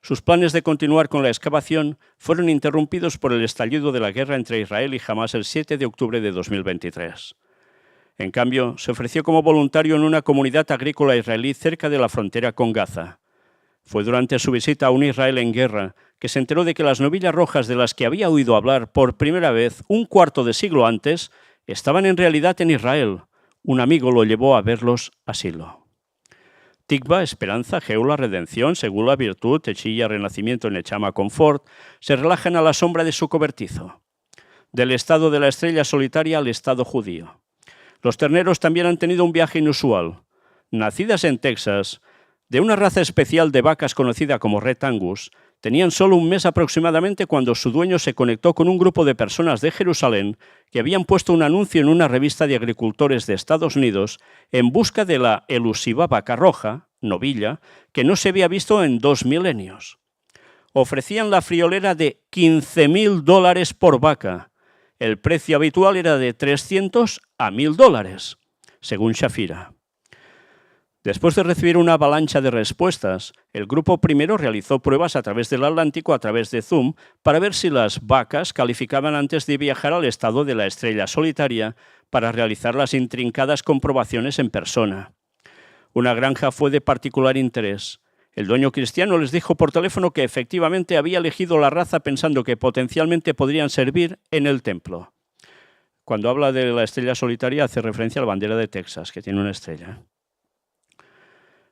Sus planes de continuar con la excavación fueron interrumpidos por el estallido de la guerra entre Israel y Hamás el 7 de octubre de 2023. En cambio, se ofreció como voluntario en una comunidad agrícola israelí cerca de la frontera con Gaza. Fue durante su visita a un Israel en guerra que se enteró de que las novillas rojas de las que había oído hablar por primera vez un cuarto de siglo antes estaban en realidad en Israel. Un amigo lo llevó a verlos a Silo. Tikva, esperanza, Geula, redención, Segula, virtud, Techilla, renacimiento, Nechama, confort, se relajan a la sombra de su cobertizo. Del estado de la estrella solitaria al estado judío. Los terneros también han tenido un viaje inusual. Nacidas en Texas, de una raza especial de vacas conocida como Red Angus, tenían solo un mes aproximadamente cuando su dueño se conectó con un grupo de personas de Jerusalén que habían puesto un anuncio en una revista de agricultores de Estados Unidos en busca de la elusiva vaca roja, novilla, que no se había visto en 2 milenios. Ofrecían la friolera de $15,000 por vaca. El precio habitual era de $300 a $1,000, según Shafira. Después de recibir una avalancha de respuestas, el grupo primero realizó pruebas a través del Atlántico a través de Zoom para ver si las vacas calificaban antes de viajar al estado de la estrella solitaria para realizar las intrincadas comprobaciones en persona. Una granja fue de particular interés. El dueño cristiano les dijo por teléfono que efectivamente había elegido la raza pensando que potencialmente podrían servir en el templo. Cuando habla de la estrella solitaria hace referencia a la bandera de Texas, que tiene una estrella.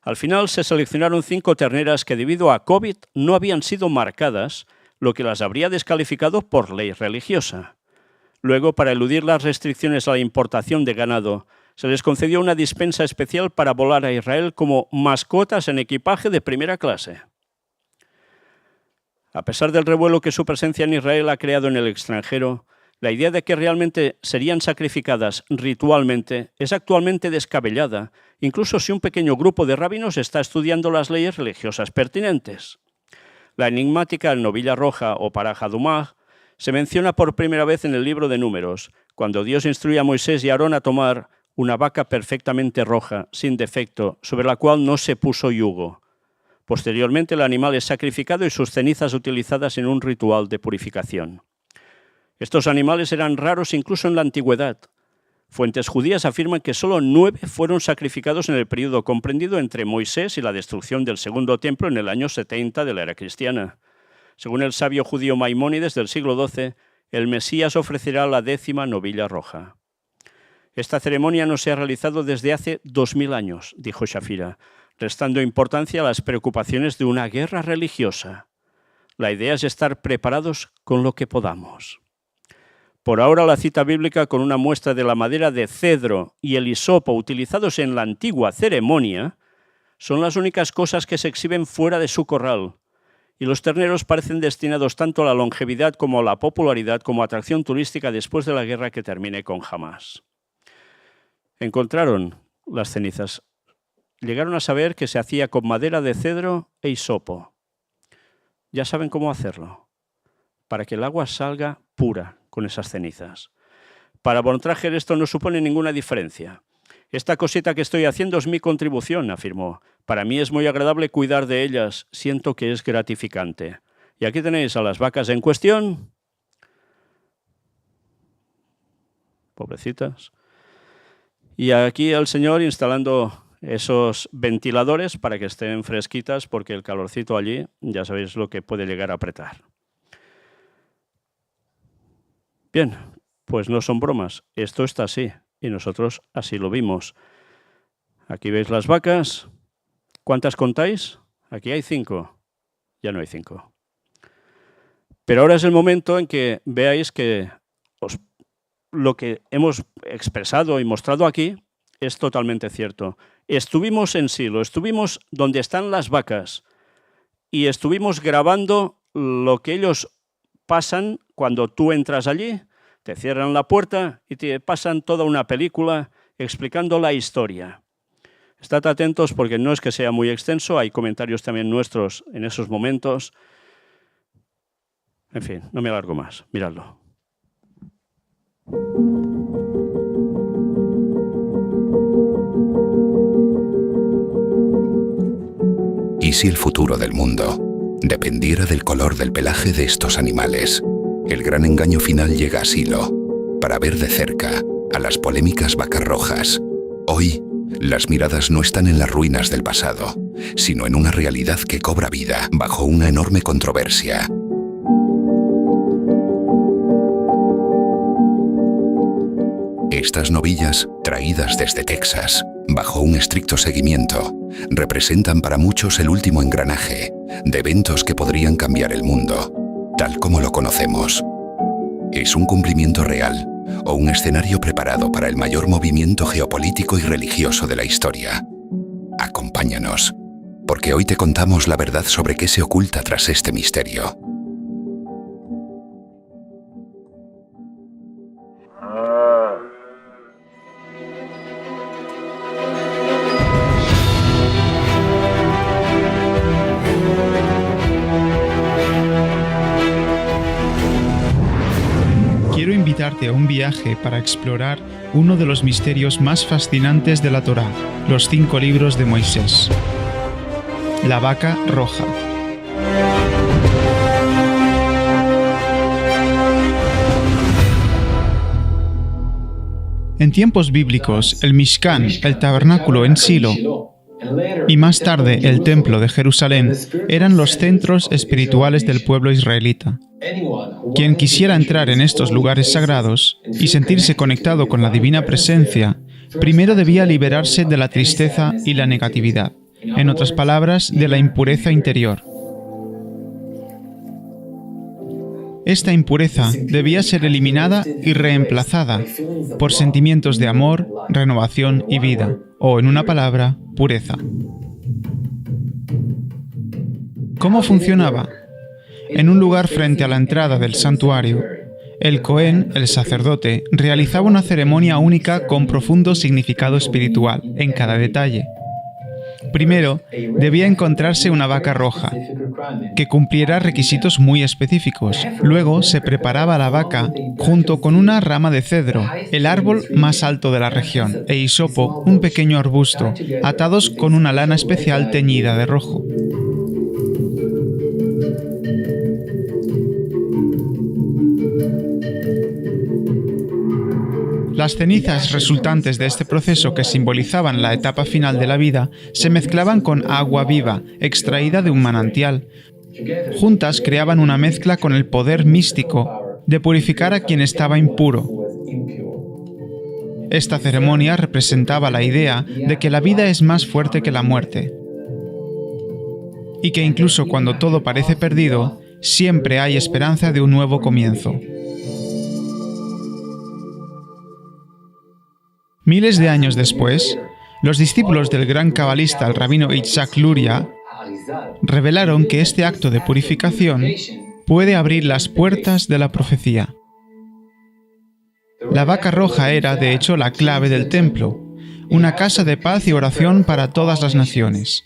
Al final se seleccionaron 5 terneras que debido a COVID no habían sido marcadas, lo que las habría descalificado por ley religiosa. Luego, para eludir las restricciones a la importación de ganado, se les concedió una dispensa especial para volar a Israel como mascotas en equipaje de primera clase. A pesar del revuelo que su presencia en Israel ha creado en el extranjero, la idea de que realmente serían sacrificadas ritualmente es actualmente descabellada, incluso si un pequeño grupo de rabinos está estudiando las leyes religiosas pertinentes. La enigmática novilla roja o paraja dumah se menciona por primera vez en el libro de Números, cuando Dios instruye a Moisés y a Aarón a tomar una vaca perfectamente roja, sin defecto, sobre la cual no se puso yugo. Posteriormente, el animal es sacrificado y sus cenizas utilizadas en un ritual de purificación. Estos animales eran raros incluso en la antigüedad. Fuentes judías afirman que solo 9 fueron sacrificados en el período comprendido entre Moisés y la destrucción del Segundo Templo en el año 70 de la era cristiana. Según el sabio judío Maimónides del siglo XII, el Mesías ofrecerá la 10ª novilla roja. Esta ceremonia no se ha realizado desde hace 2000 años, dijo Shafira, restando importancia a las preocupaciones de una guerra religiosa. La idea es estar preparados con lo que podamos. Por ahora, la cita bíblica con una muestra de la madera de cedro y el hisopo utilizados en la antigua ceremonia son las únicas cosas que se exhiben fuera de su corral, y los terneros parecen destinados tanto a la longevidad como a la popularidad como atracción turística después de la guerra que termine con Hamas. Encontraron las cenizas. Llegaron a saber que se hacía con madera de cedro e hisopo. Ya saben cómo hacerlo, para que el agua salga pura con esas cenizas. Para Bontrager esto no supone ninguna diferencia. Esta cosita que estoy haciendo es mi contribución, afirmó. Para mí es muy agradable cuidar de ellas, siento que es gratificante. Y aquí tenéis a las vacas en cuestión. Pobrecitas. Y aquí el señor instalando esos ventiladores para que estén fresquitas, porque el calorcito allí, ya sabéis lo que puede llegar a apretar. Bien, pues no son bromas, esto está así, y nosotros así lo vimos. Aquí veis las vacas. ¿Cuántas contáis? Aquí hay 5, ya no hay 5. Pero ahora es el momento en que veáis que lo que hemos expresado y mostrado aquí es totalmente cierto. Estuvimos en Silo, estuvimos donde están las vacas y estuvimos grabando lo que ellos pasan cuando tú entras allí, te cierran la puerta y te pasan toda una película explicando la historia. Estad atentos porque no es que sea muy extenso, hay comentarios también nuestros en esos momentos. En fin, no me alargo más, miradlo. ¿Y si el futuro del mundo dependiera del color del pelaje de estos animales? El gran engaño final llega a Silo, para ver de cerca a las polémicas vacas rojas. Hoy, las miradas no están en las ruinas del pasado, sino en una realidad que cobra vida bajo una enorme controversia. Estas novillas, traídas desde Texas, bajo un estricto seguimiento, representan para muchos el último engranaje de eventos que podrían cambiar el mundo, tal como lo conocemos. ¿Es un cumplimiento real o un escenario preparado para el mayor movimiento geopolítico y religioso de la historia? Acompáñanos, porque hoy te contamos la verdad sobre qué se oculta tras este misterio. Quiero invitarte a un viaje para explorar uno de los misterios más fascinantes de la Torá, los 5 libros de Moisés. La vaca roja. En tiempos bíblicos, el Mishkan, el tabernáculo en Silo, y más tarde el Templo de Jerusalén eran los centros espirituales del pueblo israelita. Quien quisiera entrar en estos lugares sagrados y sentirse conectado con la divina presencia, primero debía liberarse de la tristeza y la negatividad, en otras palabras, de la impureza interior. Esta impureza debía ser eliminada y reemplazada por sentimientos de amor, renovación y vida, o en una palabra, pureza. ¿Cómo funcionaba? En un lugar frente a la entrada del santuario, el Cohen, el sacerdote, realizaba una ceremonia única con profundo significado espiritual en cada detalle. Primero, debía encontrarse una vaca roja, que cumpliera requisitos muy específicos. Luego se preparaba la vaca junto con una rama de cedro, el árbol más alto de la región, e hisopo, un pequeño arbusto, atados con una lana especial teñida de rojo. Las cenizas resultantes de este proceso, que simbolizaban la etapa final de la vida, se mezclaban con agua viva, extraída de un manantial. Juntas creaban una mezcla con el poder místico de purificar a quien estaba impuro. Esta ceremonia representaba la idea de que la vida es más fuerte que la muerte, y que incluso cuando todo parece perdido, siempre hay esperanza de un nuevo comienzo. Miles de años después, los discípulos del gran cabalista, el rabino Yitzhak Luria, revelaron que este acto de purificación puede abrir las puertas de la profecía. La vaca roja era, de hecho, la clave del templo, una casa de paz y oración para todas las naciones.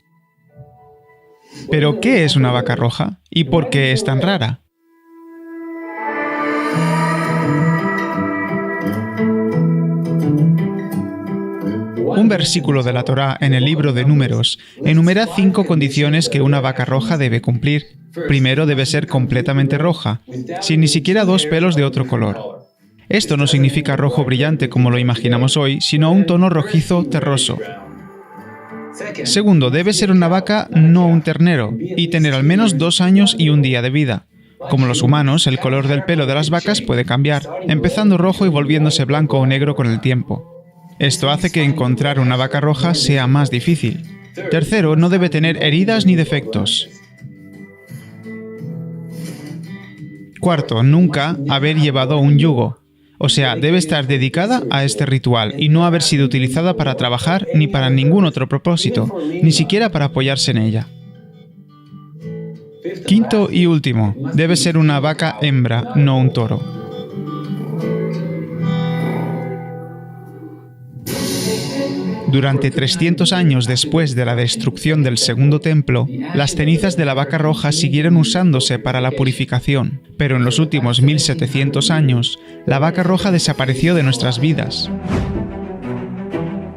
¿Pero qué es una vaca roja? ¿Y por qué es tan rara? Un versículo de la Torá en el libro de Números enumera 5 condiciones que una vaca roja debe cumplir. Primero, debe ser completamente roja, sin ni siquiera 2 pelos de otro color. Esto no significa rojo brillante como lo imaginamos hoy, sino un tono rojizo terroso. Segundo, debe ser una vaca, no un ternero, y tener al menos 2 años y 1 día de vida. Como los humanos, el color del pelo de las vacas puede cambiar, empezando rojo y volviéndose blanco o negro con el tiempo. Esto hace que encontrar una vaca roja sea más difícil. Tercero, no debe tener heridas ni defectos. Cuarto, nunca haber llevado un yugo. O sea, debe estar dedicada a este ritual y no haber sido utilizada para trabajar ni para ningún otro propósito, ni siquiera para apoyarse en ella. Quinto y último, debe ser una vaca hembra, no un toro. Durante 300 años después de la destrucción del Segundo Templo, las cenizas de la vaca roja siguieron usándose para la purificación, pero en los últimos 1700 años, la vaca roja desapareció de nuestras vidas.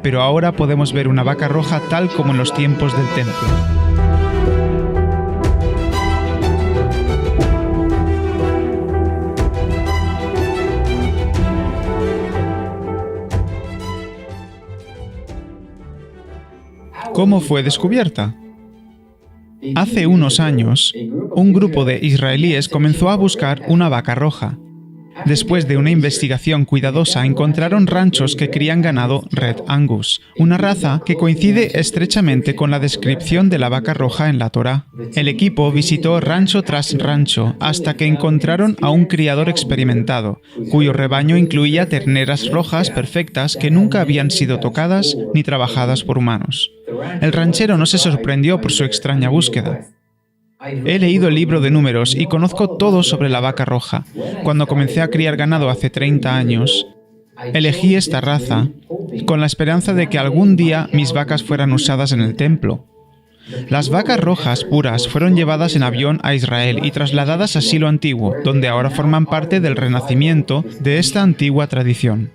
Pero ahora podemos ver una vaca roja tal como en los tiempos del templo. ¿Cómo fue descubierta? Hace unos años, un grupo de israelíes comenzó a buscar una vaca roja. Después de una investigación cuidadosa, encontraron ranchos que crían ganado Red Angus, una raza que coincide estrechamente con la descripción de la vaca roja en la Torá. El equipo visitó rancho tras rancho hasta que encontraron a un criador experimentado, cuyo rebaño incluía terneras rojas perfectas que nunca habían sido tocadas ni trabajadas por humanos. El ranchero no se sorprendió por su extraña búsqueda. He leído el libro de Números y conozco todo sobre la vaca roja. Cuando comencé a criar ganado hace 30 años, elegí esta raza con la esperanza de que algún día mis vacas fueran usadas en el templo. Las vacas rojas puras fueron llevadas en avión a Israel y trasladadas a Silo Antiguo, donde ahora forman parte del renacimiento de esta antigua tradición.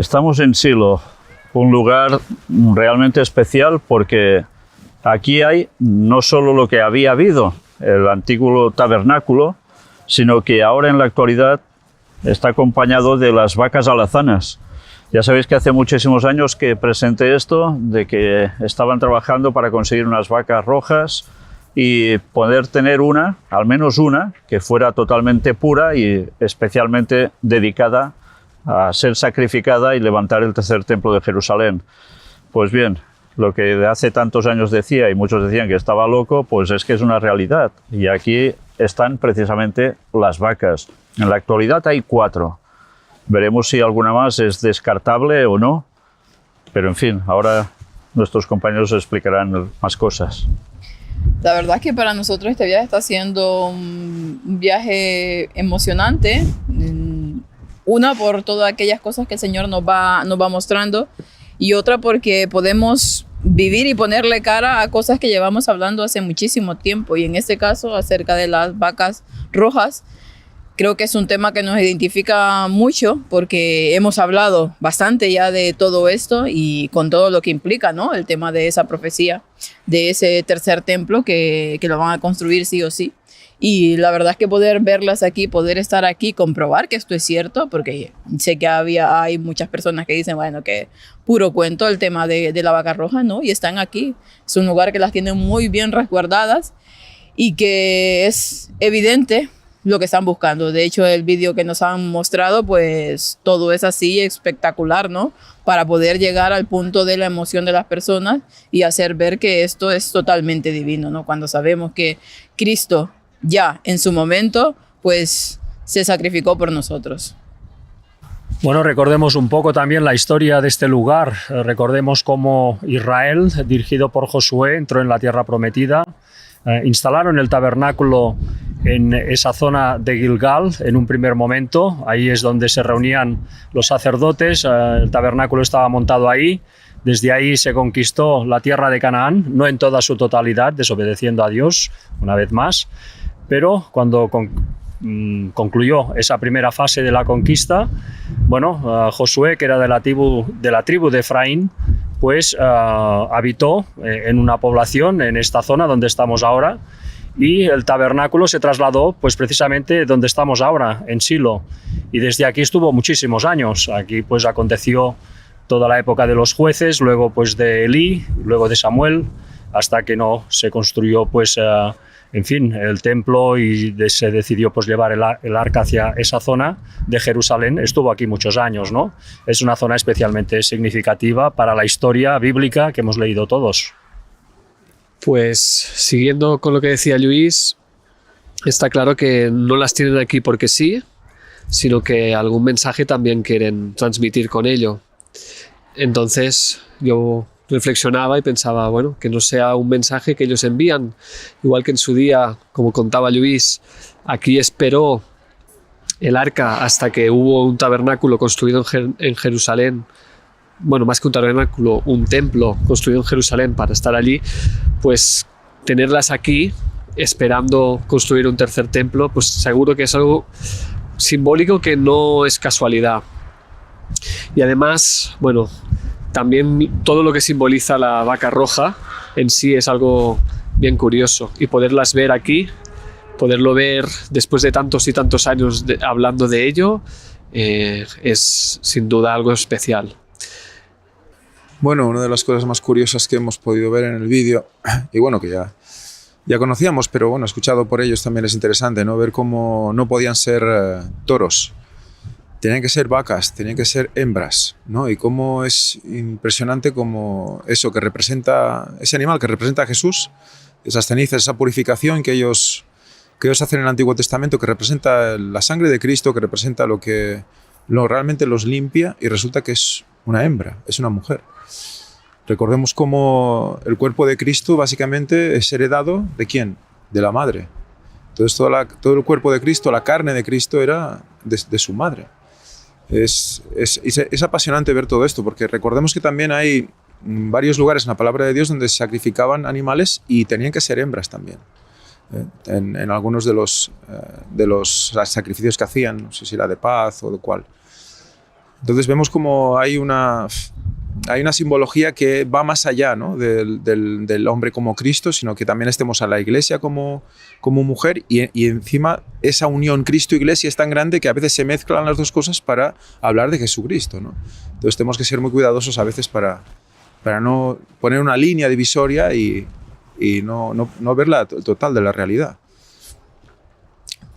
Estamos en Silo, un lugar realmente especial porque aquí hay no solo lo que había habido, el antiguo tabernáculo, sino que ahora en la actualidad está acompañado de las vacas alazanas. Ya sabéis que hace muchísimos años que presenté esto, de que estaban trabajando para conseguir unas vacas rojas y poder tener una, al menos una, que fuera totalmente pura y especialmente dedicada a ser sacrificada y levantar el tercer templo de Jerusalén. Pues bien, lo que de hace tantos años decía, y muchos decían que estaba loco, pues es que es una realidad. Y aquí están precisamente las vacas. En la actualidad hay 4. Veremos si alguna más es descartable o no, pero en fin, ahora nuestros compañeros explicarán más cosas. La verdad es que para nosotros este viaje está siendo un viaje emocionante. Una, por todas aquellas cosas que el Señor nos va mostrando, y otra porque podemos vivir y ponerle cara a cosas que llevamos hablando hace muchísimo tiempo, y en este caso acerca de las vacas rojas. Creo que es un tema que nos identifica mucho porque hemos hablado bastante ya de todo esto y con todo lo que implica, ¿no? El tema de esa profecía, de ese tercer templo que lo van a construir sí o sí. Y la verdad es que poder verlas aquí, poder estar aquí, comprobar que esto es cierto, porque sé que hay muchas personas que dicen, bueno, que puro cuento el tema de la vaca roja, ¿no? Y están aquí. Es un lugar que las tienen muy bien resguardadas y que es evidente lo que están buscando. De hecho, el vídeo que nos han mostrado, pues todo es así espectacular, ¿no? Para poder llegar al punto de la emoción de las personas y hacer ver que esto es totalmente divino, ¿no? Cuando sabemos que Cristo ya en su momento, pues se sacrificó por nosotros. Bueno, recordemos un poco también la historia de este lugar. Recordemos cómo Israel, dirigido por Josué, entró en la tierra prometida. Instalaron el tabernáculo en esa zona de Gilgal en un primer momento. Ahí es donde se reunían los sacerdotes. El tabernáculo estaba montado ahí. Desde ahí se conquistó la tierra de Canaán, no en toda su totalidad, desobedeciendo a Dios una vez más. Pero cuando concluyó esa primera fase de la conquista, bueno, Josué, que era de la tribu de Efraín, pues habitó en una población en esta zona donde estamos ahora, y el tabernáculo se trasladó pues precisamente donde estamos ahora, en Silo, y desde aquí estuvo muchísimos años. Aquí pues aconteció toda la época de los jueces, luego pues de Elí, luego de Samuel, hasta que no se construyó pues en fin, el templo, y se decidió pues llevar el arca hacia esa zona de Jerusalén. Estuvo aquí muchos años, ¿no? Es una zona especialmente significativa para la historia bíblica que hemos leído todos. Pues siguiendo con lo que decía Luis, está claro que no las tienen aquí porque sí, sino que algún mensaje también quieren transmitir con ello. Entonces yo reflexionaba y pensaba, bueno, que no sea un mensaje que ellos envían, igual que en su día, como contaba Luis, aquí esperó el arca hasta que hubo un tabernáculo construido en Jerusalén, bueno, más que un tabernáculo, un templo construido en Jerusalén para estar allí, pues tenerlas aquí esperando construir un tercer templo, pues seguro que es algo simbólico que no es casualidad. Y además, bueno, también todo lo que simboliza la vaca roja en sí es algo bien curioso, y poderlas ver aquí, poderlo ver después de tantos y tantos años hablando de ello, es sin duda algo especial. Bueno, una de las cosas más curiosas que hemos podido ver en el vídeo, y bueno, que ya conocíamos, pero bueno, escuchado por ellos también es interesante, ¿no? Ver cómo no podían ser toros. Tenían que ser vacas, tenían que ser hembras, ¿no? Y cómo es impresionante como eso que representa, ese animal que representa a Jesús, esas cenizas, esa purificación que ellos hacen en el Antiguo Testamento, que representa la sangre de Cristo, que representa lo realmente los limpia, y resulta que es una hembra, es una mujer. Recordemos cómo el cuerpo de Cristo básicamente es heredado ¿de quién? De la madre. Entonces todo el cuerpo de Cristo, la carne de Cristo era de su madre. Es apasionante ver todo esto, porque recordemos que también hay varios lugares en la palabra de Dios donde se sacrificaban animales y tenían que ser hembras también. En algunos de los sacrificios que hacían, no sé si era de paz o de cuál. Entonces vemos como hay una simbología que va más allá, ¿no? del hombre como Cristo, sino que también estemos a la Iglesia como mujer y encima esa unión Cristo-Iglesia es tan grande que a veces se mezclan las dos cosas para hablar de Jesucristo, ¿no? Entonces tenemos que ser muy cuidadosos a veces para no poner una línea divisoria y no ver el total de la realidad.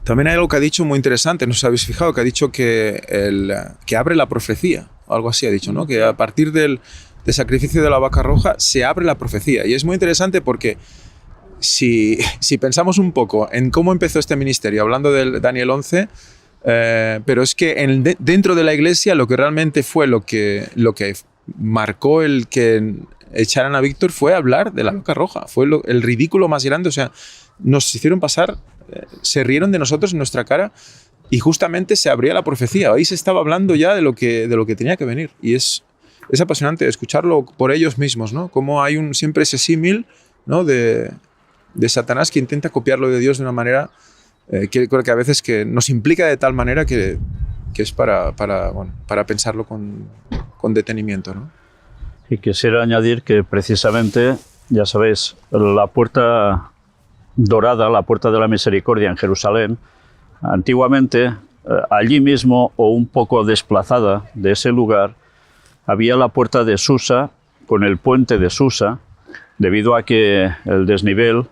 También hay algo que ha dicho muy interesante, no sé si habéis fijado, que ha dicho que abre la profecía, o algo así ha dicho, ¿no? Que a partir del sacrificio de la vaca roja se abre la profecía. Y es muy interesante porque si pensamos un poco en cómo empezó este ministerio, hablando de Daniel 11, pero es que dentro de la iglesia lo que realmente fue lo que marcó el que echaran a Víctor fue hablar de la vaca roja, fue el ridículo más grande, o sea, nos hicieron pasar, se rieron de nosotros en nuestra cara y justamente se abría la profecía, ahí se estaba hablando ya de lo que tenía que venir y es apasionante escucharlo por ellos mismos, ¿no? Como hay siempre ese símil, ¿no? de Satanás que intenta copiarlo de Dios de una manera que creo que a veces que nos implica de tal manera que es para pensarlo con detenimiento, ¿no? Y quisiera añadir que precisamente, ya sabéis, la puerta dorada, la puerta de la misericordia en Jerusalén, antiguamente allí mismo o un poco desplazada de ese lugar había la puerta de Susa con el puente de Susa, debido a que el desnivel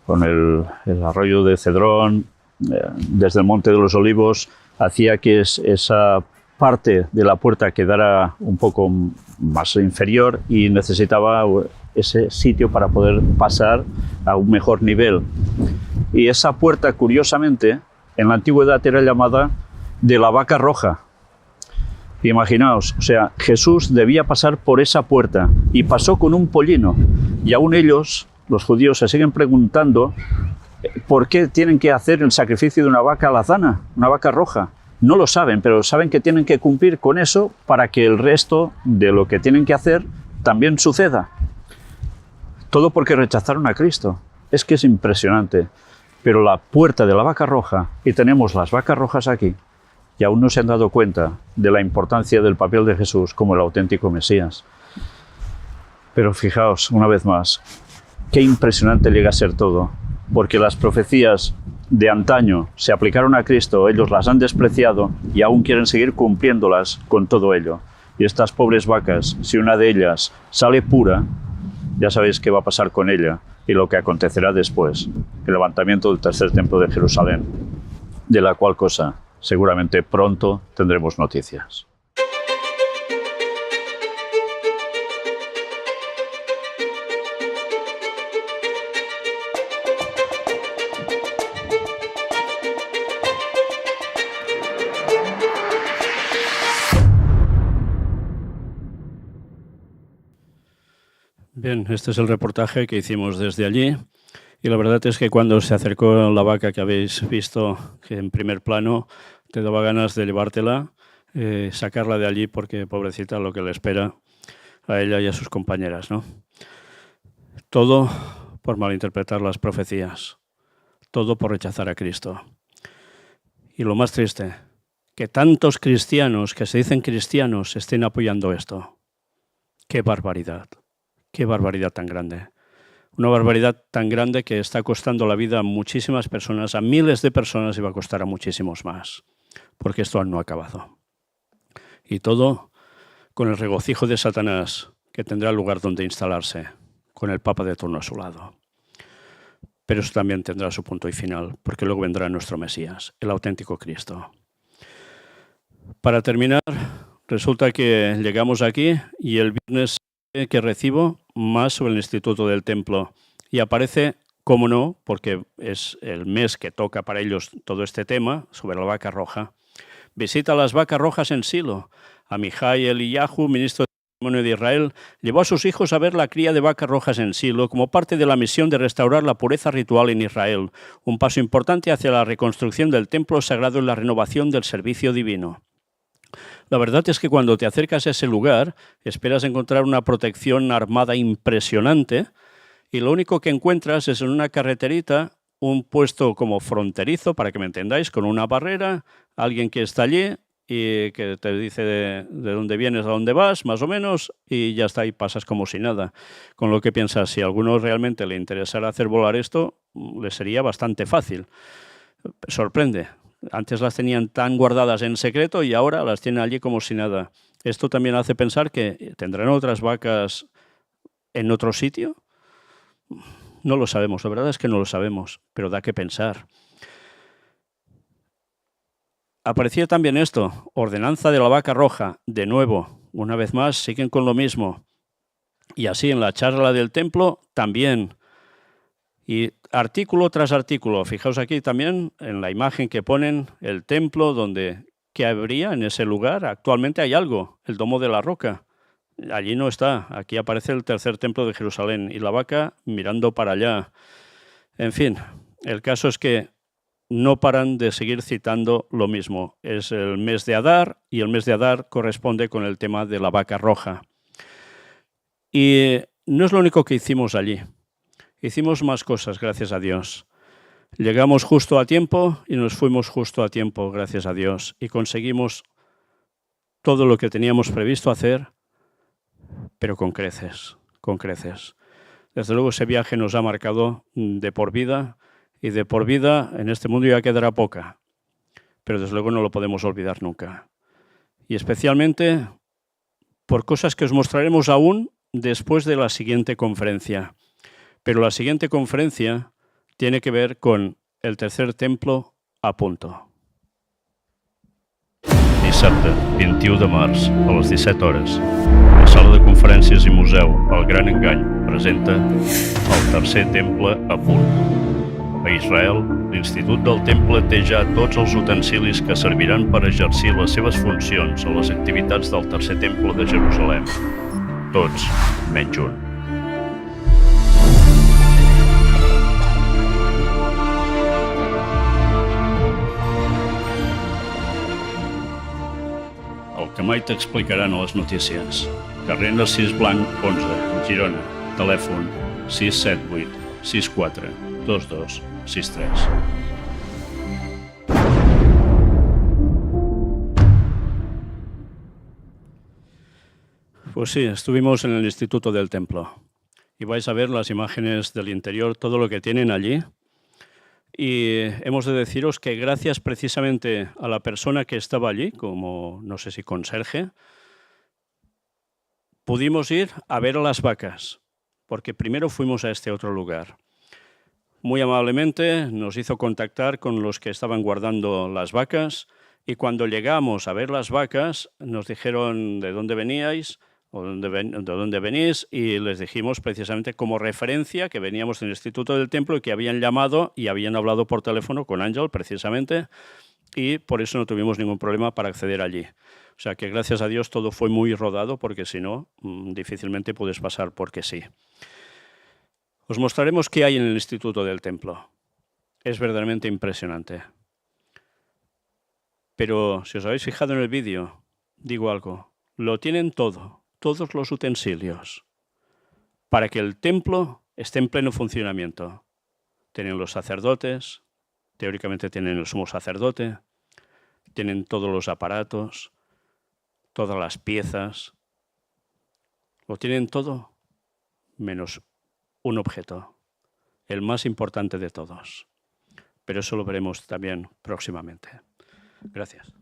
con el arroyo de Cedrón desde el Monte de los Olivos hacía que esa parte de la puerta quedara un poco más inferior y necesitaba ese sitio para poder pasar a un mejor nivel. Y esa puerta, curiosamente, en la antigüedad era llamada de la vaca roja. Imaginaos, o sea, Jesús debía pasar por esa puerta y pasó con un pollino. Y aún ellos, los judíos, se siguen preguntando por qué tienen que hacer el sacrificio de una vaca alazana, una vaca roja. No lo saben, pero saben que tienen que cumplir con eso para que el resto de lo que tienen que hacer también suceda. Todo porque rechazaron a Cristo. Es que es impresionante. Pero la puerta de la vaca roja, y tenemos las vacas rojas aquí, y aún no se han dado cuenta de la importancia del papel de Jesús como el auténtico Mesías. Pero fijaos, una vez más, qué impresionante llega a ser todo, porque las profecías de antaño se aplicaron a Cristo, ellos las han despreciado y aún quieren seguir cumpliéndolas con todo ello. Y estas pobres vacas, si una de ellas sale pura, ya sabéis qué va a pasar con ella y lo que acontecerá después, el levantamiento del tercer templo de Jerusalén, de la cual cosa seguramente pronto tendremos noticias. Bien, este es el reportaje que hicimos desde allí y la verdad es que cuando se acercó la vaca que habéis visto que en primer plano te daba ganas de llevártela, sacarla de allí porque pobrecita lo que le espera a ella y a sus compañeras, ¿no? Todo por malinterpretar las profecías, todo por rechazar a Cristo. Y lo más triste, que tantos cristianos que se dicen cristianos estén apoyando esto. ¡Qué barbaridad! ¡Qué barbaridad tan grande! Una barbaridad tan grande que está costando la vida a muchísimas personas, a miles de personas y va a costar a muchísimos más, porque esto aún no ha acabado. Y todo con el regocijo de Satanás, que tendrá lugar donde instalarse, con el Papa de turno a su lado. Pero eso también tendrá su punto y final, porque luego vendrá nuestro Mesías, el auténtico Cristo. Para terminar, resulta que llegamos aquí y el viernes que recibo más sobre el Instituto del Templo y aparece, cómo no, porque es el mes que toca para ellos todo este tema sobre la vaca roja. Visita las vacas rojas en Silo. Amihai Eliyahu, ministro de Testimonio de Israel, llevó a sus hijos a ver la cría de vacas rojas en Silo como parte de la misión de restaurar la pureza ritual en Israel, un paso importante hacia la reconstrucción del templo sagrado y la renovación del servicio divino. La verdad es que cuando te acercas a ese lugar, esperas encontrar una protección armada impresionante y lo único que encuentras es en una carreterita un puesto como fronterizo, para que me entendáis, con una barrera, alguien que está allí y que te dice de dónde vienes, a dónde vas, más o menos, y ya está, y pasas como si nada. Con lo que piensas, si a alguno realmente le interesara hacer volar esto, le sería bastante fácil. Sorprende. Antes las tenían tan guardadas en secreto y ahora las tienen allí como si nada. Esto también hace pensar que tendrán otras vacas en otro sitio. No lo sabemos, la verdad es que no lo sabemos, pero da que pensar. Aparecía también esto, ordenanza de la vaca roja, de nuevo, una vez más siguen con lo mismo. Y así en la charla del templo también. Y artículo tras artículo, fijaos aquí también en la imagen que ponen el templo donde, ¿qué habría en ese lugar? Actualmente hay algo, el Domo de la Roca. Allí no está, aquí aparece el tercer templo de Jerusalén y la vaca mirando para allá. En fin, el caso es que no paran de seguir citando lo mismo. Es el mes de Adar y el mes de Adar corresponde con el tema de la vaca roja. Y no es lo único que hicimos allí. Hicimos más cosas, gracias a Dios. Llegamos justo a tiempo y nos fuimos justo a tiempo, gracias a Dios. Y conseguimos todo lo que teníamos previsto hacer, pero con creces, con creces. Desde luego ese viaje nos ha marcado de por vida, y de por vida en este mundo ya quedará poca, pero desde luego no lo podemos olvidar nunca. Y especialmente por cosas que os mostraremos aún después de la siguiente conferencia. Pero la siguiente conferencia tiene que ver con el tercer templo a punto. Dissabte, 21 de març, a les 17 hores. La sala de conferències i museu El Gran Engany presenta el tercer temple a punt. A Israel, l'Institut del Temple té ja tots els utensilis que serviran per exercir les seves funcions a les activitats del tercer temple de Jerusalem. Tots, menys un. El que mai t'explicaran a les notícies. Carrer Narcís Blanc, 11, Girona. Telèfon 678 64 22 63. Pues sí, estuvimos en el Instituto del Templo y vais a ver las imágenes del interior, todo lo que tienen allí. Y hemos de deciros que gracias precisamente a la persona que estaba allí, como no sé si conserje, pudimos ir a ver a las vacas, porque primero fuimos a este otro lugar. Muy amablemente nos hizo contactar con los que estaban guardando las vacas y cuando llegamos a ver las vacas nos dijeron de dónde veníais o de dónde venís y les dijimos precisamente como referencia que veníamos del Instituto del Templo y que habían llamado y habían hablado por teléfono con Ángel precisamente y por eso no tuvimos ningún problema para acceder allí. O sea que gracias a Dios todo fue muy rodado porque si no difícilmente puedes pasar porque sí. Os mostraremos qué hay en el Instituto del Templo. Es verdaderamente impresionante. Pero si os habéis fijado en el vídeo, digo algo, lo tienen todo, todos los utensilios, para que el templo esté en pleno funcionamiento. Tienen los sacerdotes, teóricamente tienen el sumo sacerdote, tienen todos los aparatos, todas las piezas, lo tienen todo, menos un objeto, el más importante de todos. Pero eso lo veremos también próximamente. Gracias.